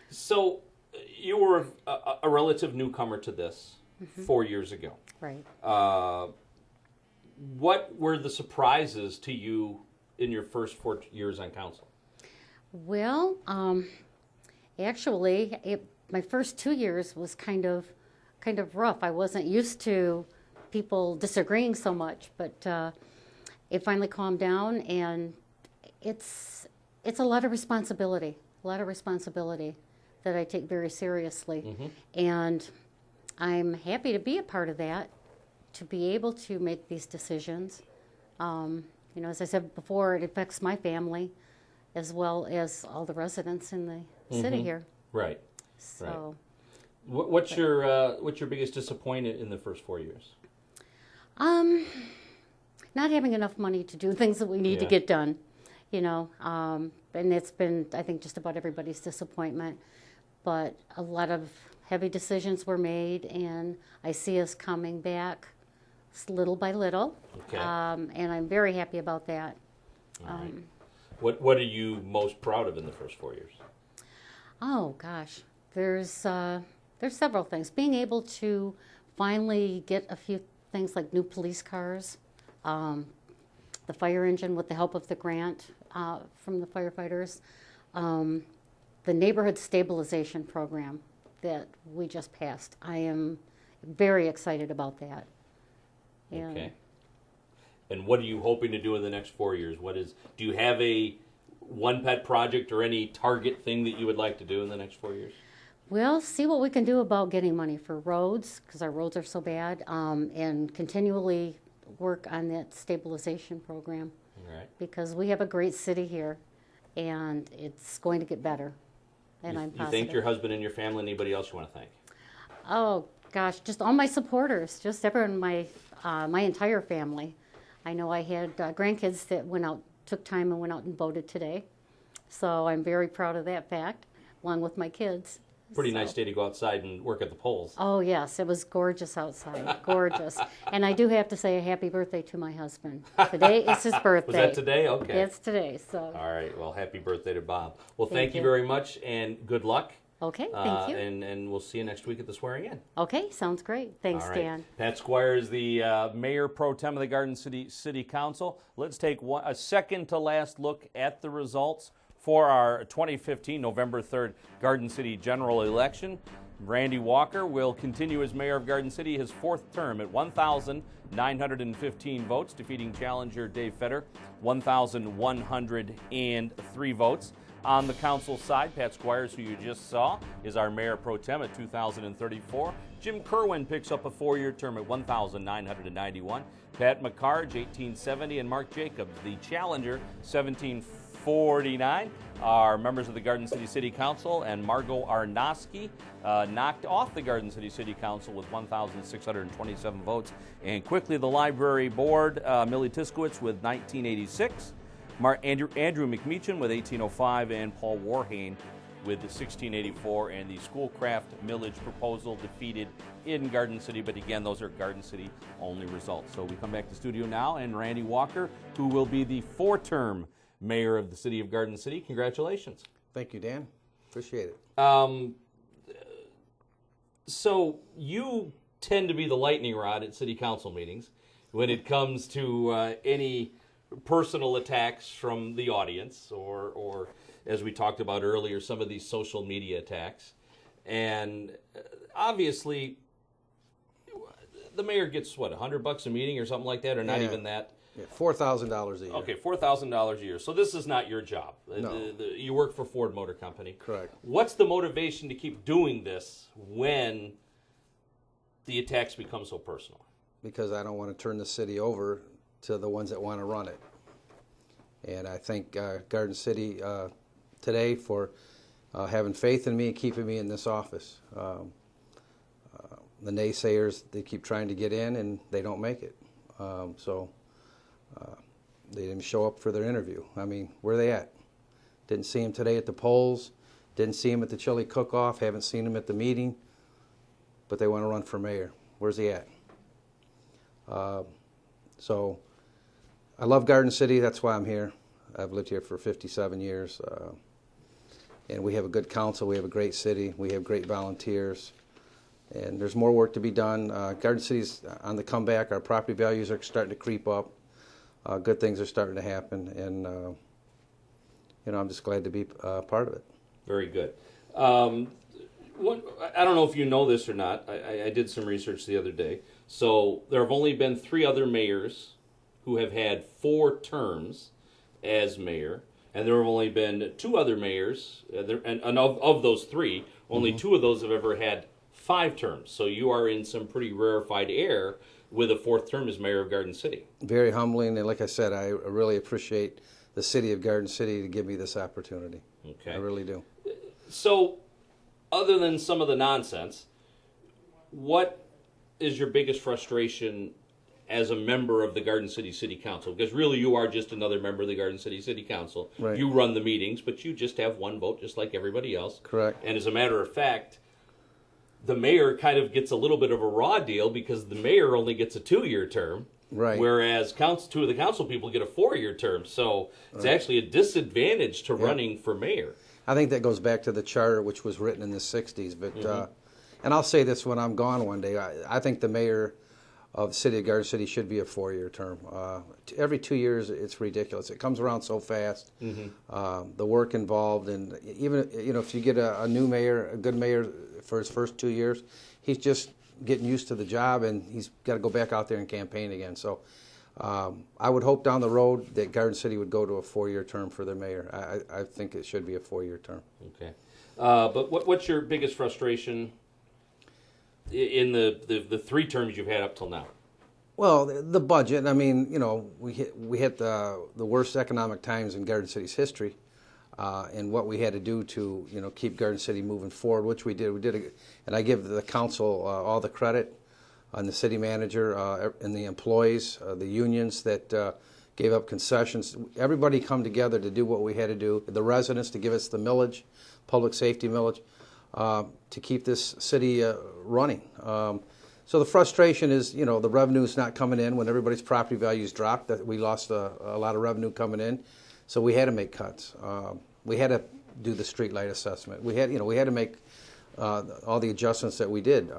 So you were a relative newcomer to this 4 years ago. Right. What were the surprises to you in your first 4 years on council? Well, actually, my first 2 years was kind of rough. I wasn't used to people disagreeing so much, but it finally calmed down, and it's a lot of responsibility that I take very seriously, and I'm happy to be a part of that, to be able to make these decisions. You know, as I said before, it affects my family as well as all the residents in the city here. Right. So, right. What's your biggest disappointment in the first 4 years? Not having enough money to do things that we need to get done, you know, and it's been, I think, just about everybody's disappointment. But a lot of heavy decisions were made, and I see us coming back little by little, and I'm very happy about that. All right. What are you most proud of in the first 4 years? Oh gosh, there's several things. Being able to finally get a few things like new police cars, the fire engine with the help of the grant from the firefighters, the neighborhood stabilization program that we just passed. I am very excited about that. And Okay. And what are you hoping to do in the next 4 years? Do you have a one pet project or any target thing that you would like to do in the next 4 years? we'll see what we can do about getting money for roads, because our roads are so bad, and continually work on that stabilization program. All right. Because we have a great city here, and it's going to get better. And I'm You positive. thank your husband and your family. Anybody else you want to thank? Oh gosh, just all my supporters, just everyone, my entire family. I know I had grandkids that took time and went out and voted today, so I'm very proud of that fact, along with my kids. Pretty nice day to go outside and work at the polls. Oh yes, it was gorgeous outside, gorgeous. And I do have to say a happy birthday to my husband. Today is his birthday. Was that today? Okay. It's today. So. All right. Well, happy birthday to Bob. Well, Thank thank you you. very much, and good luck. Okay, thank you. And we'll see you next week at the swearing in. Okay, sounds great. Thanks, All right. Dan. Pat Squire is the Mayor Pro Tem of the Garden City Council. Let's take a second to last look at the results for our 2015 November 3rd Garden City general election. Randy Walker will continue as mayor of Garden City his fourth term at 1,915 votes, defeating challenger Dave Fetter, 1,103 votes. On the council side, Pat Squires, who you just saw, is our mayor pro tem at 2,034. Jim Kerwin picks up a four-year term at 1,991. Pat McCarge, 1,870, and Mark Jacobs, the challenger, 1,749, are members of the Garden City Council, and Margot Arnosky knocked off the Garden City Council with 1,627 votes. And quickly, the library board, Millie Tiskowitz with 1,986. Andrew McMeechan with 1805, and Paul Warhane with 1684, and the Schoolcraft Millage proposal defeated in Garden City, but again, those are Garden City only results. So we come back to studio now, and Randy Walker, who will be the four-term mayor of the city of Garden City. Congratulations. Thank you, Dan. Appreciate it. So you tend to be the lightning rod at city council meetings when it comes to any personal attacks from the audience, or as we talked about earlier, some of these social media attacks. And obviously, the mayor gets, what, $100 a meeting or something like that, or not even that? Yeah, $4,000 a year. Okay, $4,000 a year. So this is not your job. No. You work for Ford Motor Company. Correct. What's the motivation to keep doing this when the attacks become so personal? Because I don't want to turn the city over to the ones that want to run it. And I thank Garden City today for having faith in me and keeping me in this office. The naysayers, they keep trying to get in and they don't make it. They didn't show up for their interview. I mean, where are they at? Didn't see him today at the polls. Didn't see him at the chili cook-off. Haven't seen him at the meeting. But they want to run for mayor. Where's he at? So I love Garden City. That's why I'm here. I've lived here for 57 years. And we have a good council. We have a great city. We have great volunteers. And there's more work to be done. Garden City's on the comeback. Our property values are starting to creep up. Good things are starting to happen. And, I'm just glad to be part of it. Very good. I don't know if you know this or not. I did some research the other day. So there have only been 3 other mayors who have had 4 terms as mayor, and there have only been 2 other mayors, and of those 3, only 2 of those have ever had 5 terms. So you are in some pretty rarefied air with a 4th term as mayor of Garden City. Very humbling, and like I said, I really appreciate the city of Garden City to give me this opportunity. Okay. I really do. So, other than some of the nonsense, what is your biggest frustration as a member of the Garden City Council? Because really you are just another member of the Garden City Council. Right. You run the meetings, but you just have one vote just like everybody else. Correct. And as a matter of fact, the mayor kind of gets a little bit of a raw deal because the mayor only gets a 2-year term. Right. Whereas 2 of the council people get a 4-year term. So it's Right. actually a disadvantage to running for mayor. I think that goes back to the charter, which was written in the 60s. But and I'll say this when I'm gone one day, I think the mayor of the city of Garden City should be a 4-year term. Every 2 years, it's ridiculous. It comes around so fast. The work involved, and even if you get a new mayor, a good mayor for his first 2 years, he's just getting used to the job, and he's got to go back out there and campaign again. So I would hope down the road that Garden City would go to a 4-year term for their mayor. I think it should be a 4-year term. Okay. But what's your biggest frustration in the 3 terms you've had up till now? Well, the budget. I mean, we hit the worst economic times in Garden City's history, and what we had to do to keep Garden City moving forward, which we did. And I give the council all the credit, and the city manager and the employees, the unions that gave up concessions. Everybody come together to do what we had to do. The residents to give us the millage, public safety millage, to keep this city running. So the frustration is, the revenue's not coming in when everybody's property values dropped. That we lost a lot of revenue coming in, so we had to make cuts. We had to do the street light assessment. We had to make all the adjustments that we did.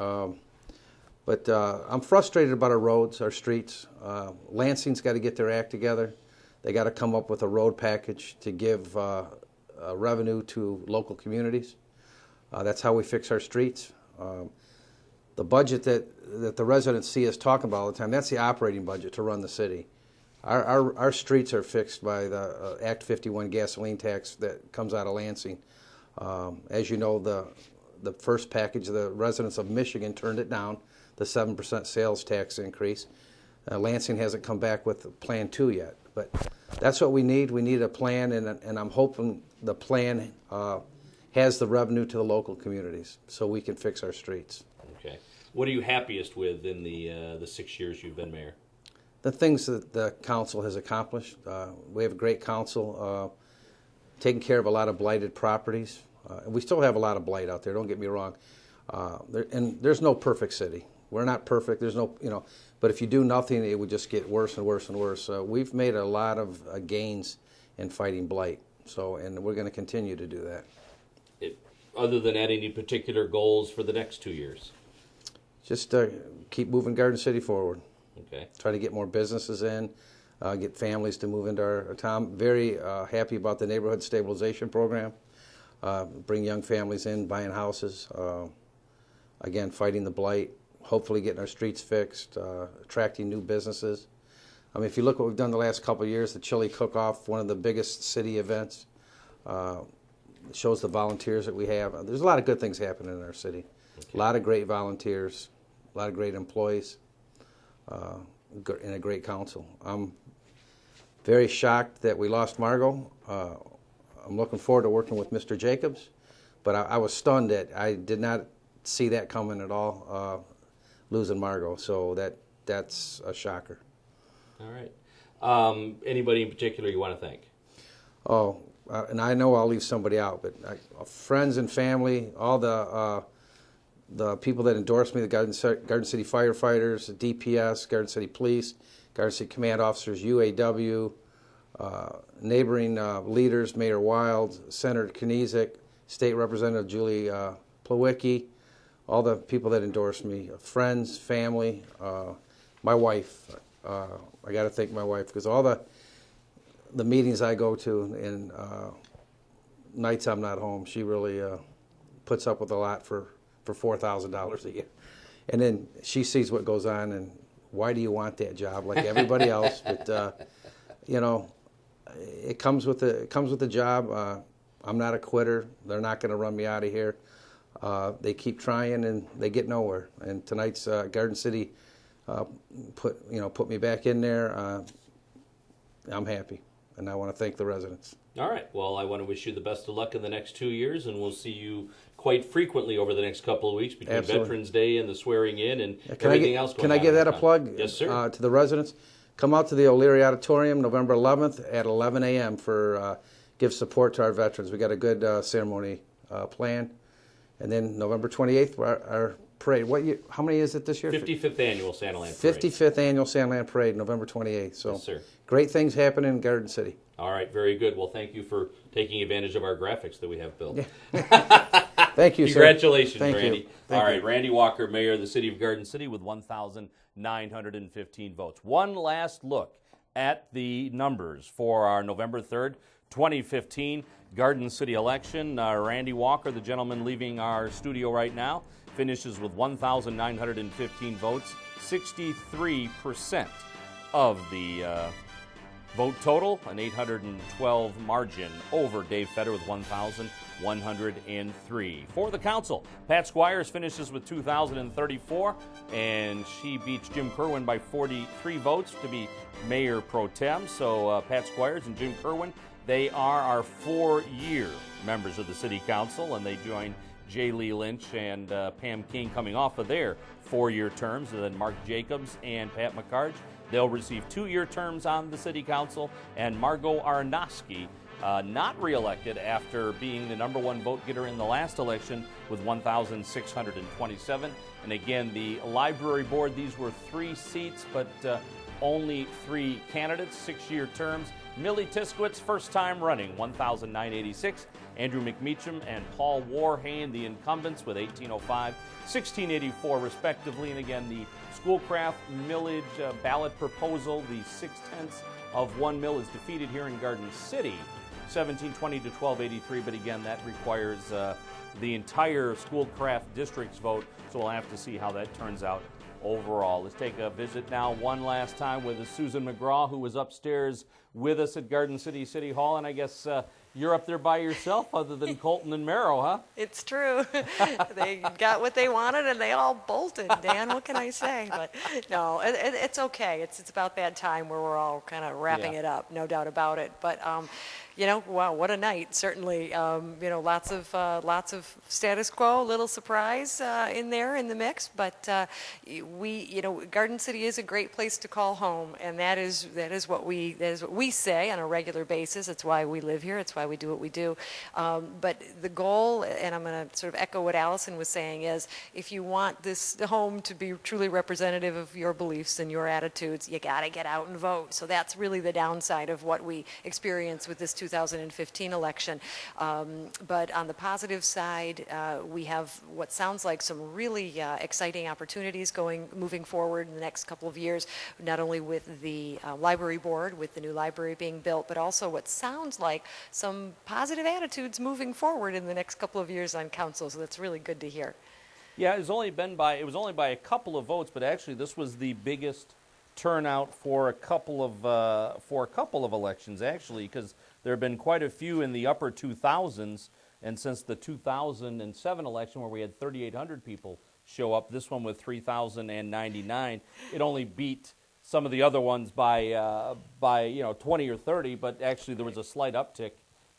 But I'm frustrated about our roads, our streets. Lansing's got to get their act together. They got to come up with a road package to give revenue to local communities. That's how we fix our streets. The budget that the residents see us talking about all the time, that's the operating budget to run the city. Our streets are fixed by the Act 51 gasoline tax that comes out of Lansing. As you know, the first package, the residents of Michigan turned it down, the 7% sales tax increase. Lansing hasn't come back with Plan 2 yet. But that's what we need. We need a plan, and I'm hoping the plan has the revenue to the local communities so we can fix our streets. Okay. What are you happiest with in the 6 years you've been mayor? The things that the council has accomplished. We have a great council taking care of a lot of blighted properties. We still have a lot of blight out there, don't get me wrong. And there's no perfect city. We're not perfect. There's no, but if you do nothing, it would just get worse and worse and worse. We've made a lot of gains in fighting blight. And we're going to continue to do that. Other than that, any particular goals for the next 2 years? Just keep moving Garden City forward. Okay. Try to get more businesses in, get families to move into our town. Very happy about the neighborhood stabilization program. Bring young families in, buying houses. Again, fighting the blight. Hopefully getting our streets fixed, attracting new businesses. I mean, if you look what we've done the last couple of years, the chili cook-off, one of the biggest city events. Shows the volunteers that we have. There's a lot of good things happening in our city. Okay. A lot of great volunteers, a lot of great employees, and a great council. I'm very shocked that we lost Margot. I'm looking forward to working with Mr. Jacobs, but I was stunned that I did not see that coming at all, losing Margot. So that's a shocker. All right. Anybody in particular you want to thank? And I know I'll leave somebody out, but friends and family, all the people that endorse me, the Garden City firefighters, the DPS, Garden City Police, Garden City Command Officers, UAW, neighboring leaders, Mayor Wild, Senator Kniezek, State Representative Julie Plawicki, all the people that endorse me, friends, family, my wife. I got to thank my wife because all the meetings I go to and nights I'm not home, she really puts up with a lot for $4,000 a year. And then she sees what goes on and why do you want that job like everybody else? But it comes with the job. I'm not a quitter. They're not going to run me out of here. They keep trying and they get nowhere. And tonight's Garden City put me back in there. I'm happy. And I want to thank the residents. All right. Well, I want to wish you the best of luck in the next 2 years, and we'll see you quite frequently over the next couple of weeks between Absolutely. Veterans Day and the swearing in and everything else going on. Can I give that a plug? Yes, sir. To the residents? Come out to the O'Leary Auditorium November 11th at 11 a.m. for give support to our veterans. We got a good ceremony planned. And then November 28th, our parade. How many is it this year? 55th annual Santaland Parade. 55th annual Santaland Parade, November 28th. So Yes, sir. great things happening in Garden City. All right, very good. Well, thank you for taking advantage of our graphics that we have built. Thank you, sir. Congratulations, Thank you. Randy. Thank All right, you. Randy Walker, Mayor of the City of Garden City with 1,915 votes. One last look at the numbers for our November 3rd, 2015 Garden City election. Randy Walker, the gentleman leaving our studio right now, finishes with 1,915 votes, 63% of the vote total, an 812 margin over Dave Fetter with 1,103. For the council, Pat Squires finishes with 2,034, and she beats Jim Kerwin by 43 votes to be Mayor Pro Tem. So Pat Squires and Jim Kerwin, they are our 4-year members of the City Council, and they join J. Lee Lynch and Pam King coming off of their 4-year terms, and then Mark Jacobs and Pat McCarge. They'll receive 2-year terms on the City Council, and Margot Arnowski, not reelected after being the #1 vote getter in the last election with 1,627. And again, the Library Board, these were 3 seats, but only 3 candidates, 6-year terms. Millie Tiskowitz, first time running, 1,986. Andrew McMeacham and Paul Warhane, the incumbents, with 1,805, 1,684 respectively. And again, the Schoolcraft millage ballot proposal, the 0.6 of 1 mil, is defeated here in Garden City, 1720 to 1283. But again, that requires the entire Schoolcraft district's vote, so we'll have to see how that turns out overall. Let's take a visit now one last time with Susan McGraw, who was upstairs with us at Garden City City Hall. And I guess you're up there by yourself other than Colton and Merrow, huh? It's true. They got what they wanted and they all bolted, Dan. What can I say? But no, it's okay. It's about that time where we're all kind of wrapping it up, no doubt about it. But wow, what a night! Certainly, lots of status quo, little surprise in there in the mix. But Garden City is a great place to call home, and that is what we say on a regular basis. It's why we live here. It's why we do what we do. But the goal, and I'm going to sort of echo what Allison was saying, is if you want this home to be truly representative of your beliefs and your attitudes, you got to get out and vote. So that's really the downside of what we experience with this 2015 election. But on the positive side, we have what sounds like some really exciting opportunities moving forward in the next couple of years, not only with the library board, with the new library being built, but also what sounds like some positive attitudes moving forward in the next couple of years on council. So that's really good to hear. Yeah, it was only by a couple of votes, but actually this was the biggest turnout for a couple of elections, actually, because there have been quite a few in the upper 2000s, and since the 2007 election where we had 3,800 people show up, this one with 3,099, it only beat some of the other ones by 20 or 30, but actually there was a slight uptick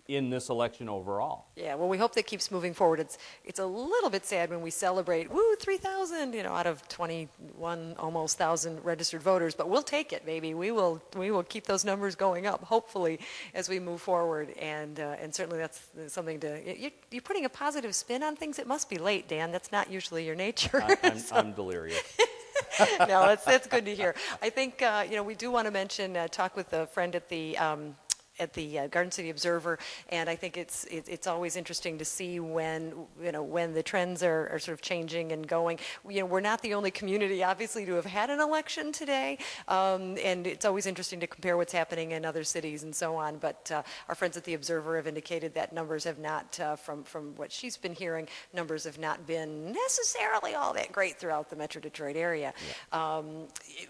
in this election overall. Yeah, well, we hope that keeps moving forward. It's a little bit sad when we celebrate, 3,000, out of 21 almost thousand registered voters, but we'll take it, baby. We will keep those numbers going up, hopefully, as we move forward. And certainly that's something you're putting a positive spin on things. It must be late, Dan. That's not usually your nature. I'm delirious. No, that's good to hear. I think we do want to mention talk with a friend at the Garden City Observer, and I think it's always interesting to see when the trends are sort of changing and going. We're not the only community, obviously, to have had an election today, and it's always interesting to compare what's happening in other cities and so on. But our friends at the Observer have indicated that numbers have not, from what she's been hearing, numbers have not been necessarily all that great throughout the Metro Detroit area. Yeah.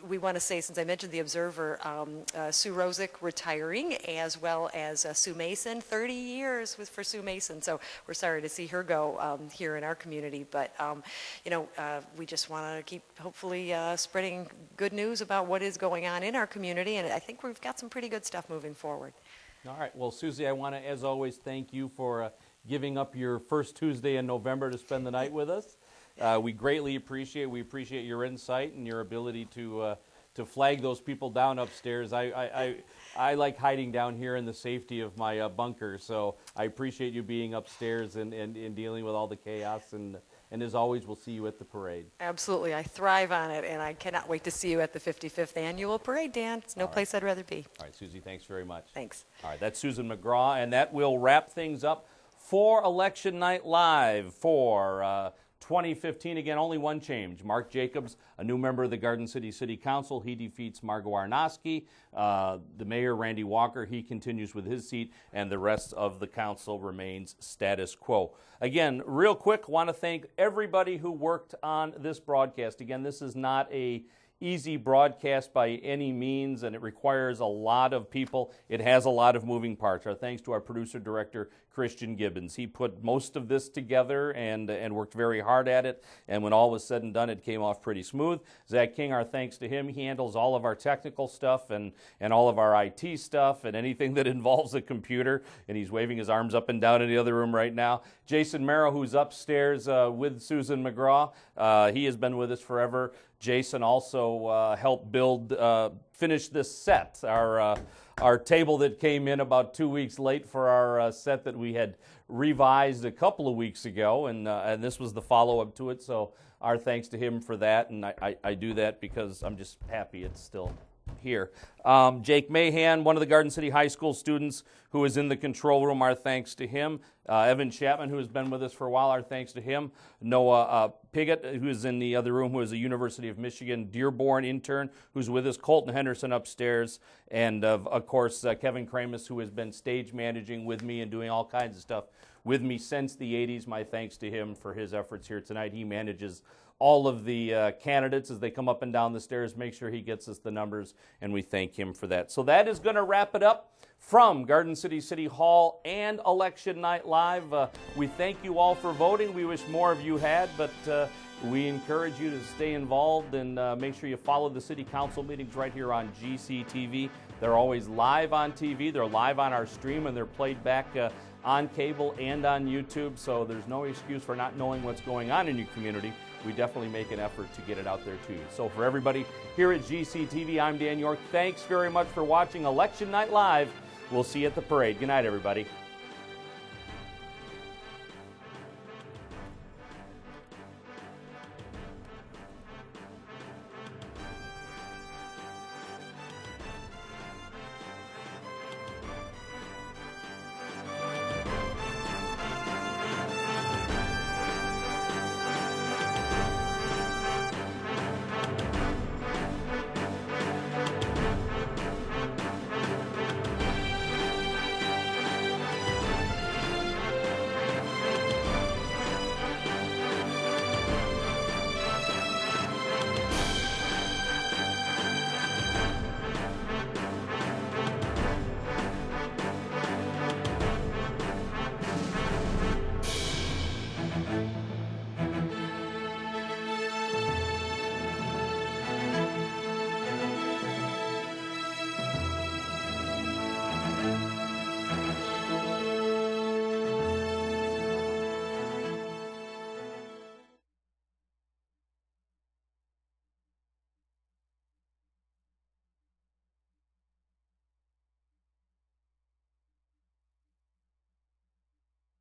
We want to say, since I mentioned the Observer, Sue Rosick retiring, as well as Sue Mason. 30 years for Sue Mason, so we're sorry to see her go here in our community. But we just want to keep hopefully spreading good news about what is going on in our community, and I think we've got some pretty good stuff moving forward. All right. Well, Susie, I want to, as always, thank you for giving up your first Tuesday in November to spend the night with us. We greatly appreciate your insight and your ability to to flag those people down upstairs. I like hiding down here in the safety of my bunker, so I appreciate you being upstairs and dealing with all the chaos, and as always, we'll see you at the parade. Absolutely. I thrive on it, and I cannot wait to see you at the 55th Annual Parade, Dan. It's no place I'd rather be. All right, Susie, thanks very much. Thanks. All right, that's Susan McGraw, and that will wrap things up for Election Night Live for 2015. Again, only one change. Mark Jacobs, a new member of the Garden City City Council. He defeats Margot Arnosky. The mayor, Randy Walker, he continues with his seat, and the rest of the council remains status quo. Again, real quick, want to thank everybody who worked on this broadcast. Again, this is not a easy broadcast by any means, and it requires a lot of people. It has a lot of moving parts. Our thanks to our producer-director, Christian Gibbons. He put most of this together and worked very hard at it, and when all was said and done, it came off pretty smooth. Zach King, our thanks to him. He handles all of our technical stuff and all of our IT stuff and anything that involves a computer, and he's waving his arms up and down in the other room right now. Jason Merrill, who's upstairs with Susan McGraw, he has been with us forever. Jason also helped finish this set, our table that came in about 2 weeks late for our set that we had revised a couple of weeks ago, and this was the follow-up to it, so our thanks to him for that, and I do that because I'm just happy it's still here. Jake Mahan, one of the Garden City High School students who is in the control room, our thanks to him. Evan Chapman, who has been with us for a while, our thanks to him. Noah Piggott, who is in the other room, who is a University of Michigan Dearborn intern, who's with us. Colton Henderson upstairs. And, of course, Kevin Kramus, who has been stage managing with me and doing all kinds of stuff with me since the 80s. My thanks to him for his efforts here tonight. He manages all of the candidates as they come up and down the stairs, make sure he gets us the numbers, and we thank him for that. So that is going to wrap it up from Garden City City Hall and Election Night Live. We thank you all for voting. We wish more of you had, but we encourage you to stay involved and make sure you follow the City Council meetings right here on GCTV. They're always live on TV. They're live on our stream, and they're played back on cable and on YouTube, so there's no excuse for not knowing what's going on in your community. We definitely make an effort to get it out there to you. So for everybody here at GCTV, I'm Dan York. Thanks very much for watching Election Night Live. We'll see you at the parade. Good night, everybody.